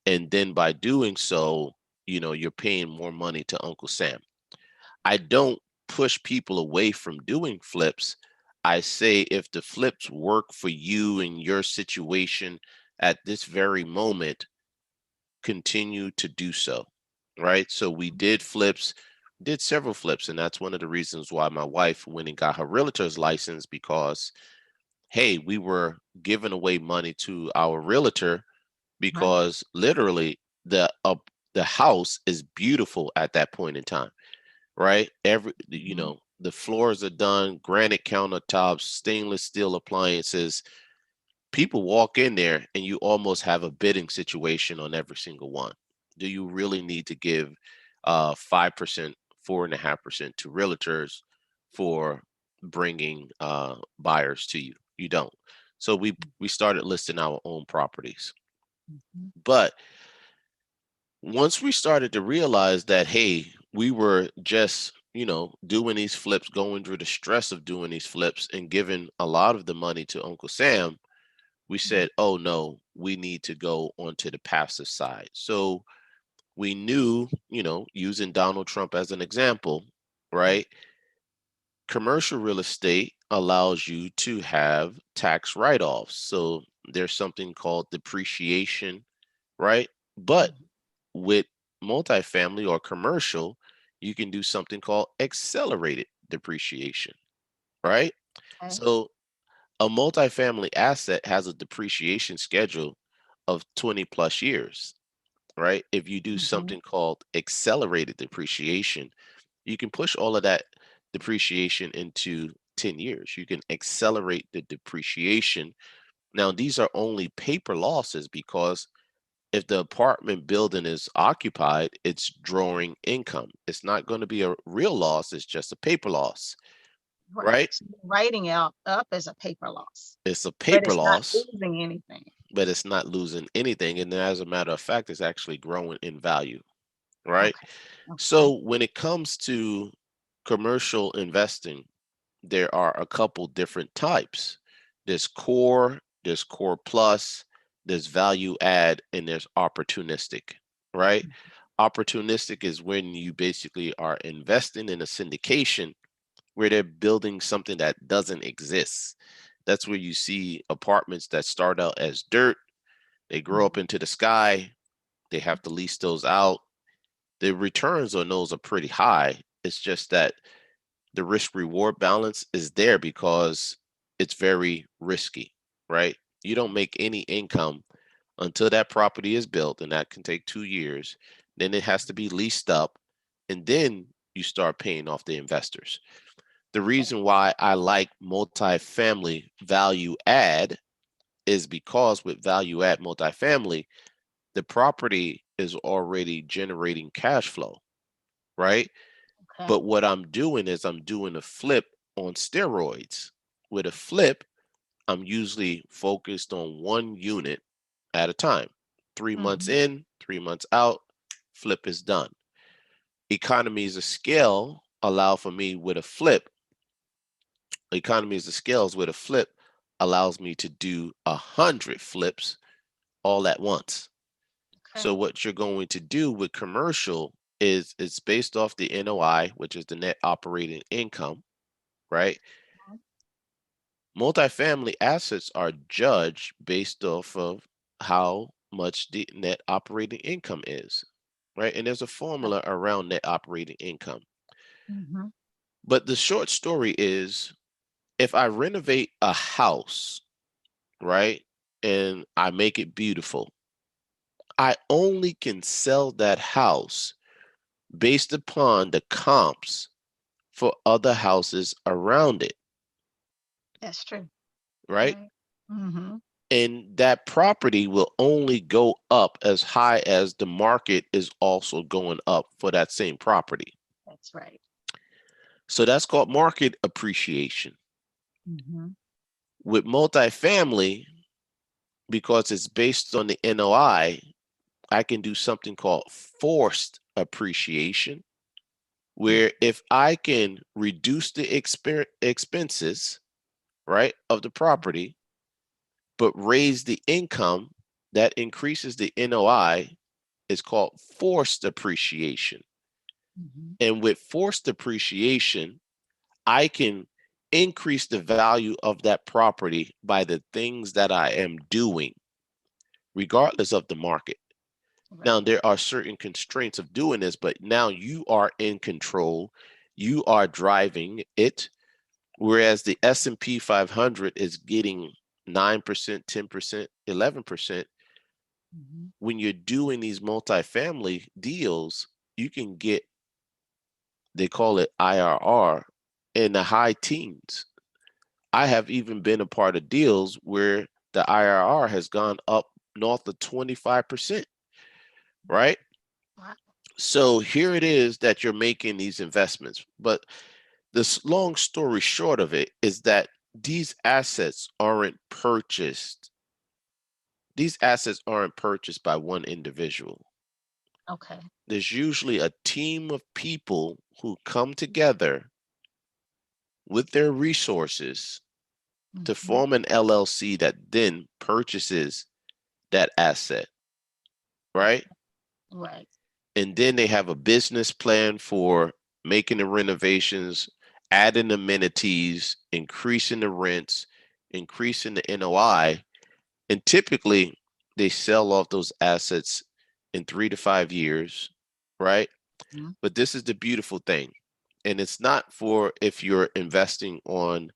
And then by doing so, you're paying more money to Uncle Sam. I don't push people away from doing flips. I say if the flips work for you and your situation at this very moment, continue to do so. Right. So we did flips, did several flips. And that's one of the reasons why my wife went and got her realtor's license, because hey, we were giving away money to our realtor, Right. because literally the house is beautiful at that point in time, right? Mhm. The floors are done, granite countertops, stainless steel appliances. People walk in there and you almost have a bidding situation on every single one. Do you really need to give 5%, 4.5% to realtors for bringing buyers to you? You don't. So we started listing our own properties. Mhm. But once we started to realize that, hey, we were just, doing these flips, going through the stress of doing these flips and giving a lot of the money to Uncle Sam, we said, oh no, we need to go onto the passive side. So we knew, using Donald Trump as an example, right? Commercial real estate allows you to have tax write-offs. So there's something called depreciation, right? But Mhm. with multifamily or commercial, you can do something called accelerated depreciation, right? Okay. So a multifamily asset has a depreciation schedule of 20 plus years, right? If you do Mhm. something called accelerated depreciation, you can push all of that depreciation into 10 years. You can accelerate the depreciation. Now, these are only paper losses, because if the apartment building is occupied, it's drawing income. It's not going to be a real loss, it's just a paper loss, Right. right? So you're writing out up as a paper loss, It's a but paper it's not loss, losing anything. but it's not losing anything. And as a matter of fact, it's actually growing in value, right? Okay. Okay. So when it comes to commercial investing, there are a couple different types. There's core plus, there's value add, and there's opportunistic, right? Opportunistic is when you basically are investing in a syndication where they're building something that doesn't exist. That's where you see apartments that start out as dirt, they grow up Mhm. into the sky, they have to lease those out. The returns on those are pretty high. It's just that the risk reward balance is there because it's very risky, right? You don't make any income until that property is built, and that can take 2 years. Then it has to be leased up, and then you start paying off the investors. The reason why I like multifamily value add is because with value add multifamily, the property is already generating cash flow, right? Okay. But what I'm doing is I'm doing a flip on steroids. With a flip, I'm usually focused on one unit at a time. 3 months Mhm. in, 3 months out, flip is done. Economies of scale allow for me with a flip. Economies of scales with a flip allows me to do 100 flips all at once. So Okay. what you're going to do with commercial is it's based off the NOI, which is the net operating income, right? Mhm. Multifamily assets are judged based off of how much the net operating income is, right? And there's a formula around net operating income. Mhm. But the short story is if I renovate a house, right, and I make it beautiful, I only can sell that house based upon the comps for other houses around it, That's true. right? Right. Mhm. And that property will only go up as high as the market is also going up for that same property. That's right. So that's called market appreciation. Mhm. With multifamily, because it's based on the NOI, I can do something called forced appreciation, Mm. where if I can reduce the expenses, right, of the property, but raise the income that increases the NOI, is called forced appreciation. Mhm. And with forced appreciation, I can increase the value of that property by the things that I am doing, regardless of the market. Now, Right. there are certain constraints of doing this, but now you are in control. You are driving it, whereas the S&P 500 is getting 9%, 10%, 11%. Mhm. When you're doing these multifamily deals, you can get, they call it IRR, in the high teens. I have even been a part of deals where the IRR has gone up north of 25%, right? Wow. So here it is that you're making these investments. But the long story short of it is that these assets aren't purchased. These assets aren't purchased by one individual. Okay. There's usually a team of people who come together with their resources to Mhm. form an LLC that then purchases that asset, right? Right. And then they have a business plan for making the renovations, adding amenities, increasing the rents, increasing the NOI. And typically they sell off those assets in 3 to 5 years, right? Mhm. But this is the beautiful thing. And it's not for if you're investing on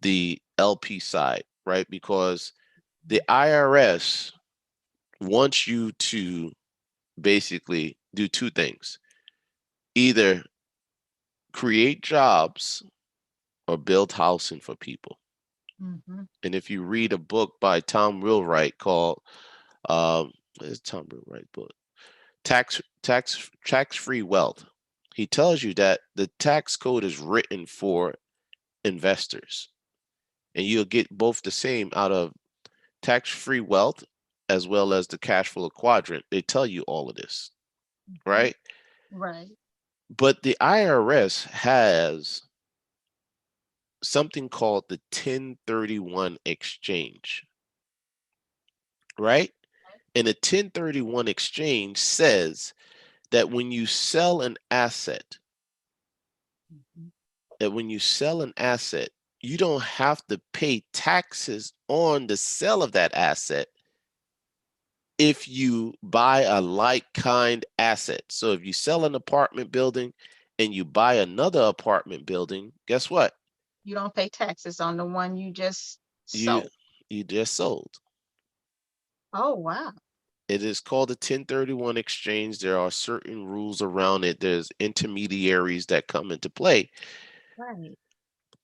the LP side, right? Because the IRS wants you to basically do two things: either create jobs or build housing for people. Mhm. And if you read a book by Tom Wheelwright called what is Tom Wheelwright book? Tax Free Wealth. He tells you that the tax code is written for investors, and you'll get both the same out of tax free wealth as well as the cash flow quadrant. They tell you all of this, Mhm. right? Right. But the IRS has something called the 1031 exchange, right? And a 1031 exchange says that Mhm. when you sell an asset, you don't have to pay taxes on the sale of that asset if you buy a like kind asset. So if you sell an apartment building and you buy another apartment building, guess what? You don't pay taxes on the one you just You sold. you just sold. Oh, wow. It is called a 1031 exchange. There are certain rules around it. There's intermediaries that come into play. Right.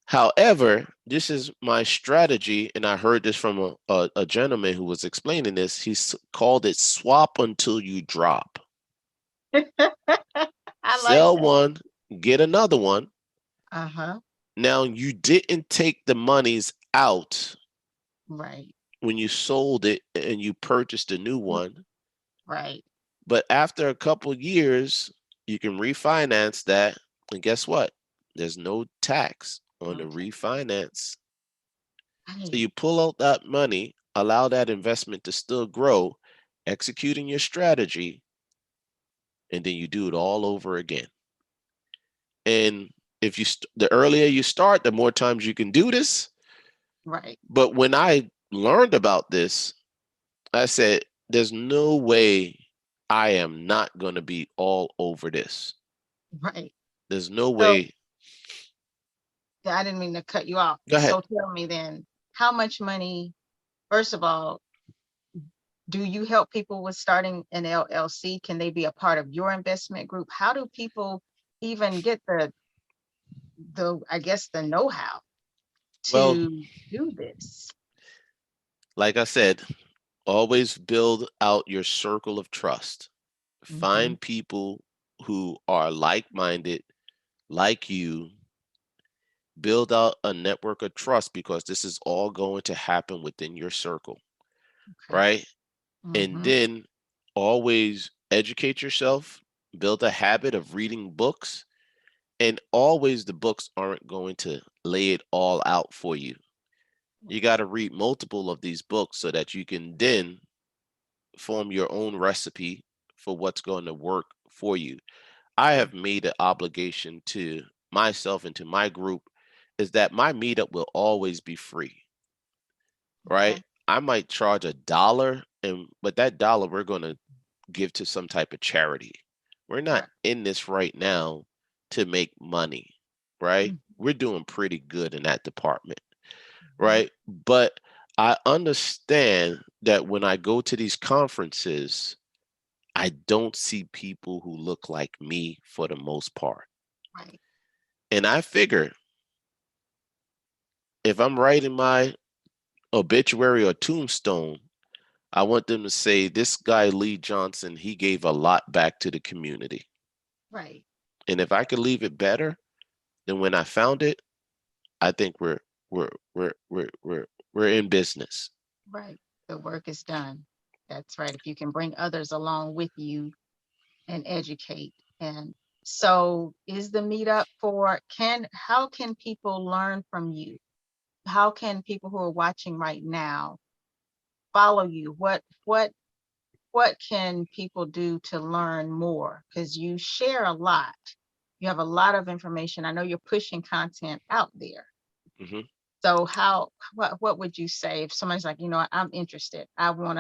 However, this is my strategy, and I heard this from a gentleman who was explaining this. Called it swap until you drop. I like Sell that. one, get another one, Uh-huh. Now, you didn't take the monies out Right. when you sold it and you purchased a new one, Right. but after a couple years, you can refinance that. And guess what? There's no tax on the Okay. refinance. So Right. you pull out that money, allow that investment to still grow, executing your strategy, and then you do it all over again. And if the earlier you start, the more times you can do this. Right. But when I learned about this, I said, there's no way I am not going to be all over this. Right. There's no So way. I didn't mean to cut you off. Go ahead. So tell me then, how much money, first of all, do you help people with starting an LLC? Can they be a part of your investment group? How do people even get the I guess the know-how Well, to do this? like I said, always build out your circle of trust. Hmm. Find people who are like minded, like you. Build out a network of trust because this is all going to happen within your circle, Okay. right? And Hmm. then always educate yourself, build a habit of reading books, and always the books aren't going to lay it all out for you. You got to read multiple of these books so that you can then form your own recipe for what's going to work for you. I have made an obligation to myself and to my group is that my meetup will always be free, right? Okay. I might charge $1 and but that dollar we're going to give to some type of charity. We're not Right. in this right now to make money, right? Mhm. We're doing pretty good in that department, right? But I understand that when I go to these conferences, I don't see people who look like me for the most part. Right. And I figure if I'm writing my obituary or tombstone, I want them to say, this guy, Lee Johnson, he gave a lot back to the community. Right. And if I could leave it better than when I found it, I think we're we're we're we're we're in business. Right. The work is done. That's right. If you can bring others along with you and educate. And so is the meetup for how can people learn from you? How can people who are watching right now follow you? What can people do to learn more? Because you share a lot. You have a lot of information. I know you're pushing content out there. Hmm. So what would you say if somebody's like, I'm interested. I want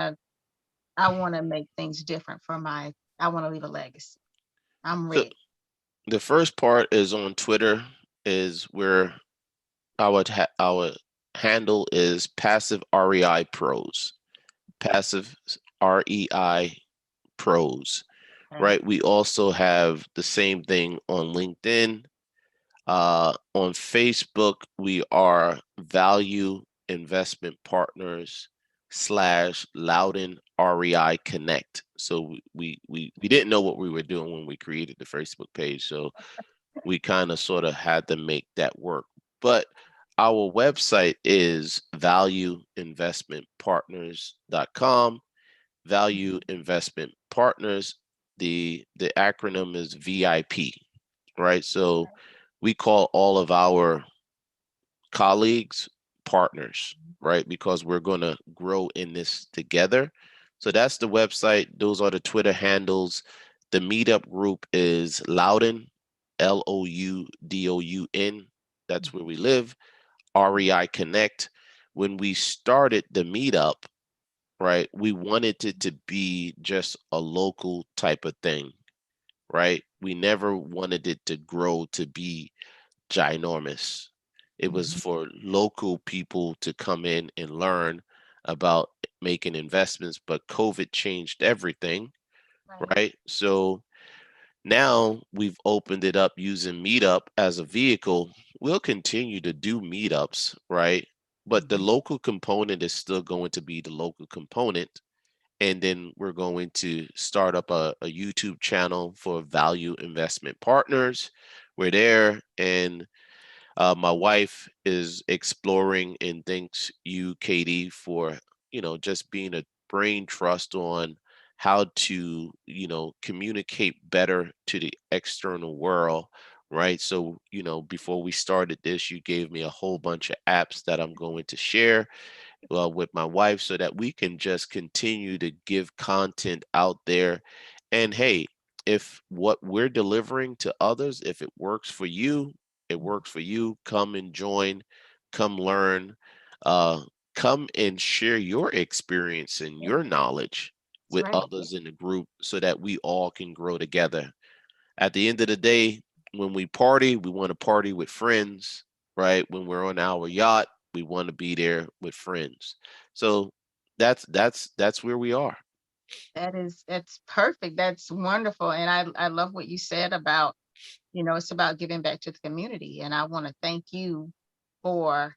to make things different I want to leave a legacy. I'm So ready. the first part is on Twitter, is where our handle is passive REI pros, passive REI pros, Okay. right? We also have the same thing on LinkedIn. On Facebook, we are Value Investment Partners / Loudoun REI Connect. So we didn't know what we were doing when we created the Facebook page. So we kind of sort of had to make that work. But our website is valueinvestmentpartners.com. Value Investment Partners. The acronym is VIP, right? So we call all of our colleagues partners, right? Because we're going to grow in this together. So that's the website. Those are the Twitter handles. The meetup group is Loudoun, Loudoun. That's where we live. REI Connect. When we started the meetup, right, we wanted it to be just a local type of thing, right? We never wanted it to grow to be ginormous. It was Mhm. for local people to come in and learn about making investments, but COVID changed everything, Right. right? So now we've opened it up using Meetup as a vehicle. We'll continue to do meetups, right? But the Mhm. local component is still going to be the local component. And then we're going to start up a YouTube channel for Value Investment Partners. We're there, and My wife is exploring, and thanks you, Katie, for just being a brain trust on how to communicate better to the external world, right? So before we started this, you gave me a whole bunch of apps that I'm going to share with my wife so that we can just continue to give content out there. And hey, if what we're delivering to others, if it works for you, it works for you. Come and join, come learn, uh, come and share your experience and Yeah, your knowledge that's with right. others in the group so that we all can grow together. At the end of the day, when we party, we want to party with friends, right? When we're on our yacht, we want to be there with friends. So that's where we are. That's perfect. That's wonderful. And I love what you said about, it's about giving back to the community. And I want to thank you for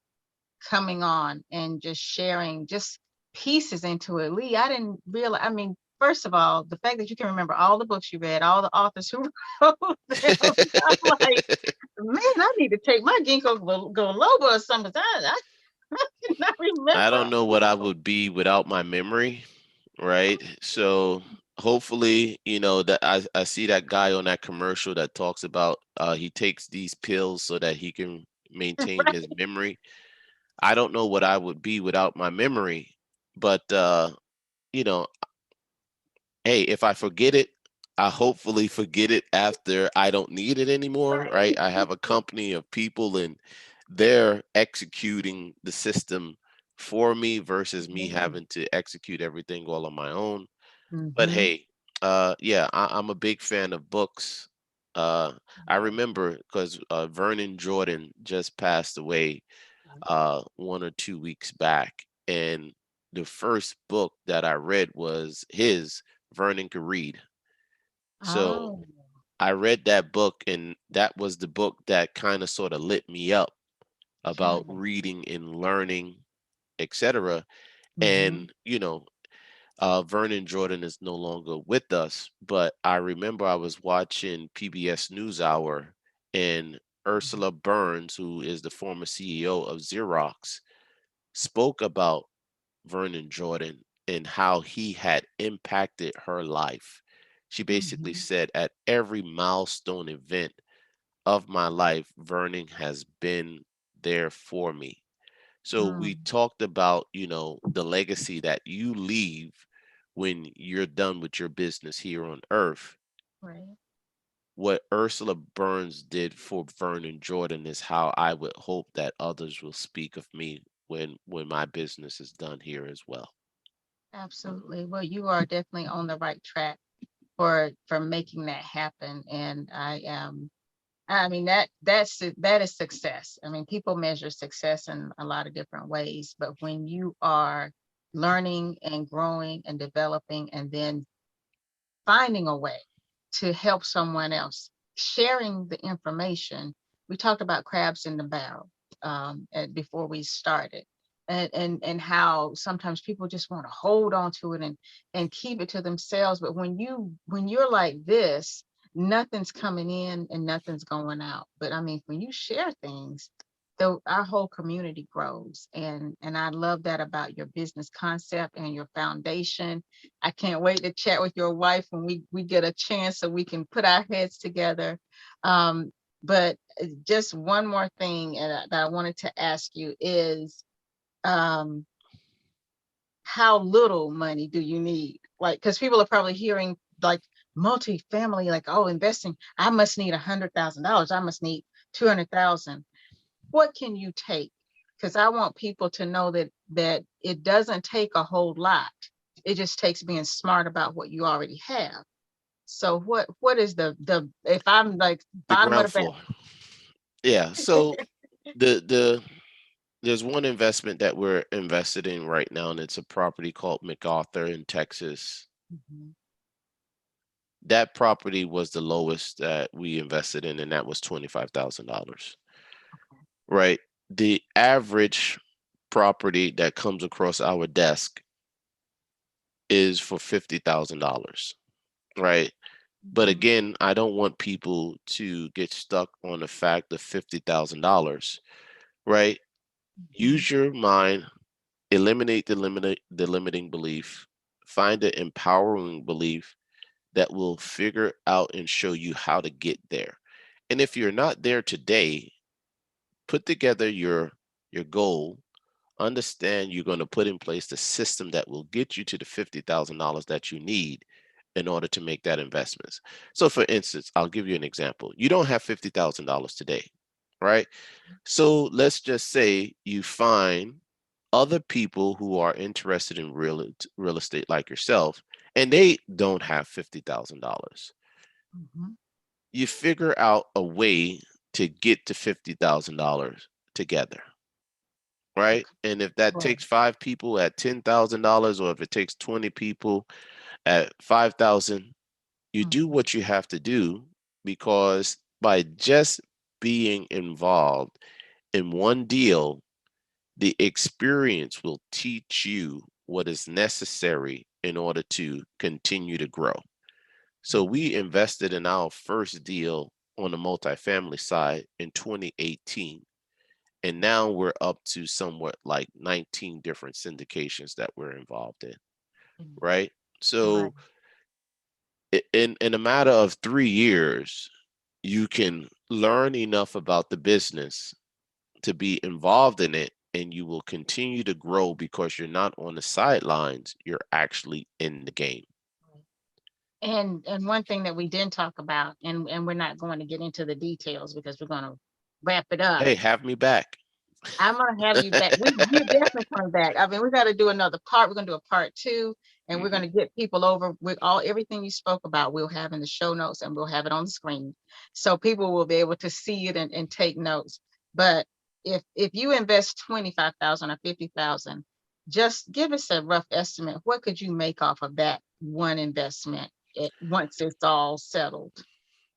coming on and just sharing just pieces into it. Lee, I didn't realize, I mean, first of all, the fact that you can remember all the books you read, all the authors who wrote them, I'm like, man, I need to take my ginkgo biloba or something. I cannot I remember don't know what I would be without my memory, right? So hopefully, that I see that guy on that commercial that talks about he takes these pills so that he can maintain his memory. I don't know what I would be without my memory, but you know, hey, if I forget it, I hopefully forget it after I don't need it anymore, right? I have a company of people and they're executing the system for me versus me having to execute everything all on my own. But Mm-hmm. hey, yeah, I'm a big fan of books. Uh, I remember because Vernon Jordan just passed away 1 or 2 weeks back, and the first book that I read was his. Vernon could read, so Oh. I read that book, and that was the book that kind of sort of lit me up Yeah. about reading and learning, etc. Mm-hmm. And Vernon Jordan is no longer with us, but I remember I was watching PBS NewsHour, and Ursula Burns, who is the former CEO of Xerox, spoke about Vernon Jordan and how he had impacted her life. She basically Mm-hmm. said, at every milestone event of my life, Vernon has been there for me. So we Mm. talked about, the legacy that you leave when you're done with your business here on earth. Right. What Ursula Burns did for Vernon Jordan is how I would hope that others will speak of me when my business is done here as well. Absolutely. Well, you are definitely on the right track for making that happen. And I mean that is success. I mean, people measure success in a lot of different ways, but when you are learning and growing and developing and then finding a way to help someone else, sharing the information. We talked about crabs in the barrel before we started, and how sometimes people just want to hold on to it and keep it to themselves. But when you're like this, nothing's coming in and nothing's going out. But I mean, when you share things, though, our whole community grows, and I love that about your business concept and your foundation. I can't wait to chat with your wife when we get a chance so we can put our heads together. Um, but just one more thing that I wanted to ask you is, um, how little money do you need? Like, because people are probably hearing like multifamily, like, oh, investing, I must need $100,000. I must need 200,000. What can you take? Because I want people to know that it doesn't take a whole lot. It just takes being smart about what you already have. So what is the if I'm like The bottom of ground the barrel? floor. Yeah. So the there's one investment that we're invested in right now, and it's a property called MacArthur in Texas. Mhm. That property was the lowest that we invested in, and that was $25,000. Right. The average property that comes across our desk is for $50,000. Right. But Mhm. again, I don't want people to get stuck on the fact of $50,000, right? Mhm. Use your mind, eliminate the limiting belief, find an empowering belief that will figure out and show you how to get there. And if you're not there today, put together your goal, understand you're going to put in place the system that will get you to the $50,000 that you need in order to make that investment. So for instance, I'll give you an example. You don't have $50,000 today, right? So let's just say you find other people who are interested in real estate like yourself, and they don't have $50,000. Mhm. You figure out a way to get to $50,000 together, right? Okay. And if that Right. takes 5 people at $10,000, or if it takes 20 people at 5,000, you do Mhm. what you have to do, because by just being involved in one deal, the experience will teach you what is necessary in order to continue to grow. So we invested in our first deal on the multifamily side in 2018. And now we're up to somewhat like 19 different syndications that we're involved in, Mhm. right? Right. So in a matter of 3 years, you can learn enough about the business to be involved in it, and you will continue to grow because you're not on the sidelines, you're actually in the game. And one thing that we didn't talk about, and we're not going to get into the details because we're going to wrap it up. Hey, have me back. I'm gonna have you back. We're definitely coming back. I mean, we got to do another part. We're gonna do a part two, and we're Hmm. gonna get people over with all everything you spoke about. We'll have in the show notes, and we'll have it on the screen, so people will be able to see it and take notes. But if you invest 25,000 or 50,000, just give us a rough estimate. What could you make off of that one investment once it's all settled?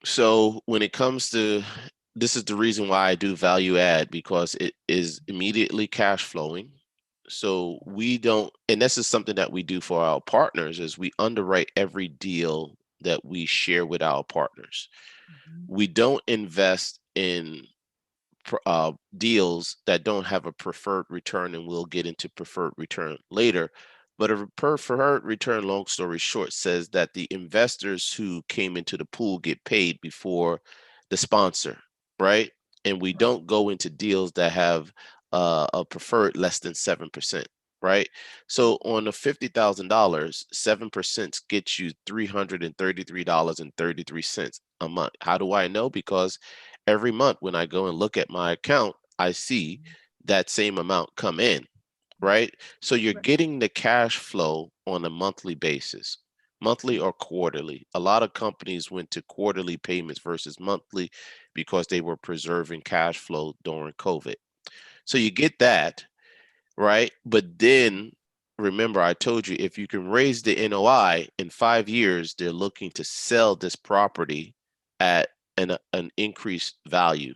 So when it comes to, this is the reason why I do value add, because it is immediately cash flowing. So we don't, and this is something that we do for our partners, is we underwrite every deal that we share with our partners. Mhm. We don't invest in deals that don't have a preferred return, and we'll get into preferred return later. But a preferred return, long story short, says that the investors who came into the pool get paid before the sponsor, right? And we don't go into deals that have a preferred less than 7%, right? So on the $50,000, 7% gets you $333.33 a month. How do I know? Because every month when I go and look at my account, I see that same amount come in, right? So you're getting the cash flow on a monthly basis, monthly or quarterly. A lot of companies went to quarterly payments versus monthly because they were preserving cash flow during COVID. So you get that, right? But then remember, I told you, if you can raise the NOI in 5 years, they're looking to sell this property at an increased value.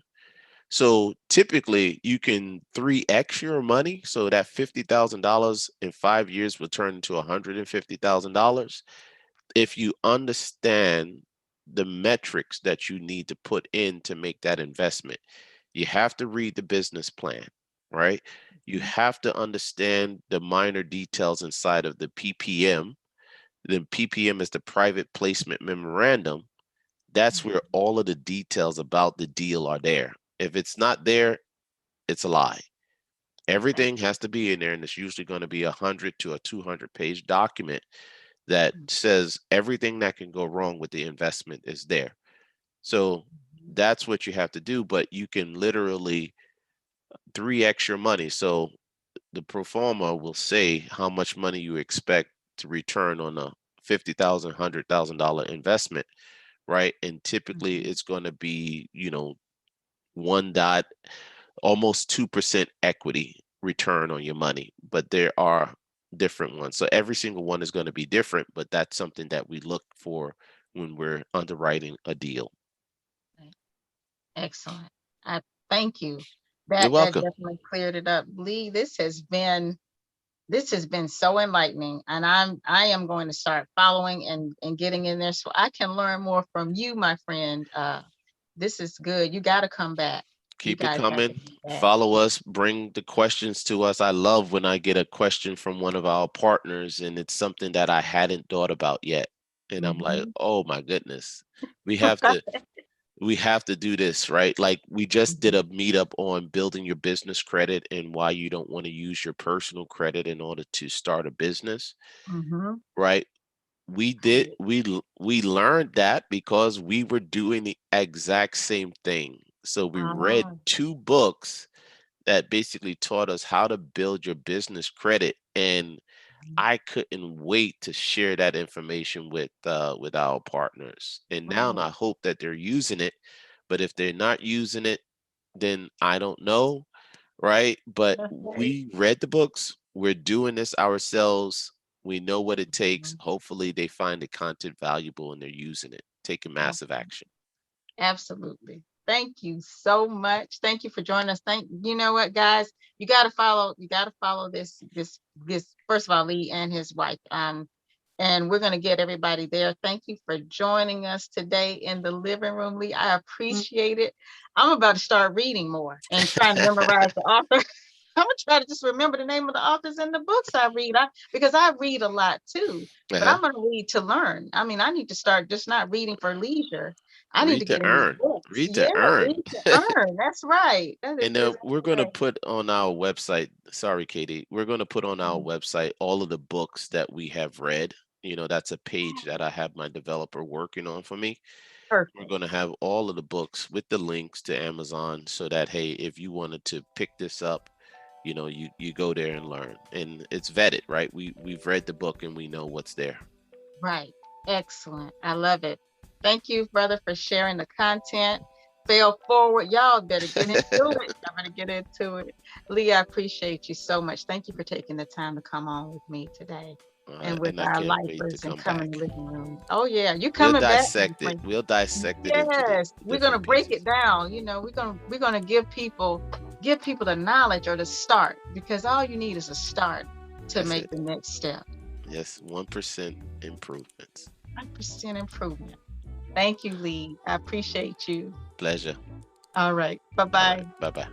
So typically you can 3x your money. So that $50,000 in 5 years will turn into $150,000 if you understand the metrics that you need to put in to make that investment. You have to read the business plan, right? You have to understand the minor details inside of the PPM. The PPM is the private placement memorandum. That's where all of the details about the deal are there. If it's not there, it's a lie. Okay. Everything has to be in there, and it's usually going to be 100 to a 200-page document that says everything that can go wrong with the investment is there. So that's what you have to do, but you can literally 3x your money. So the pro forma will say how much money you expect to return on a $50,000 investment, right? And typically Mhm. it's going to be, one dot almost 2% equity return on your money, but there are different ones. So every single one is going to be different, but that's something that we look for when we're underwriting a deal. Okay. Excellent. I thank you. You're That welcome. definitely cleared it up. Lee, this has been This has been so enlightening, and I am going to start following and getting in there so I can learn more from you, my friend. This is good. You got to come back. You Keep it guys got to coming. come back. Follow us. Bring the questions to us. I love when I get a question from one of our partners and it's something that I hadn't thought about yet. And I'm like, Mhm. oh my goodness. We have to we have to do this, right? Like we just did a meetup on building your business credit and why you don't want to use your personal credit in order to start a business, Mhm. right? We learned that because we were doing the exact same thing. So we read Ah, 2 books that basically taught us how to build your business credit, and I couldn't wait to share that information with our partners. And now right. I hope that they're using it, but if they're not using it, then I don't know, right? But That's right. we read the books, we're doing this ourselves. We know what it takes. Mhm. Hopefully they find the content valuable and they're using it, taking massive action. Absolutely. Thank you so much. Thank you for joining us. You know what, guys, you got to follow this first of all, Lee and his wife. And we're going to get everybody there. Thank you for joining us today in the living room, Lee. I appreciate it. I'm about to start reading more and trying to memorize the author. I'm gonna try to just remember the name of the authors and the books I read. Because I read a lot too, but Uh-huh. I'm gonna read to learn. I mean, I need to start just not reading for leisure. I need to Read to get in these earn. books. Read Yeah, to earn. read to earn. That's right. That is And just we're going to correct. put on our website, sorry, Katie, we're going to put on our Mhm. website all of the books that we have read. That's a page that I have my developer working on for me. We're Perfect. going to have all of the books with the links to Amazon so that, hey, if you wanted to pick this up, you go there and learn. And it's vetted, right? We've read the book and we know what's there. Right. Excellent. I love it. Thank you, brother, for sharing the content. Fail forward. Y'all better get into it. Y'all better get into it. Lee, I appreciate you so much. Thank you for taking the time to come on with me today and with And I our can't wait to lifers and come come in back. the living room. Oh, yeah. You We'll coming back, my dissect it. friend. We'll dissect it into the Yes. We're gonna different break it pieces. down. We're gonna give people the knowledge or the start, because all you need is a start to That's make it. the next step. Yes, 1% improvements. 1% improvement. Thank you, Lee. I appreciate you. Pleasure. All right. All right. Bye-bye. Bye bye.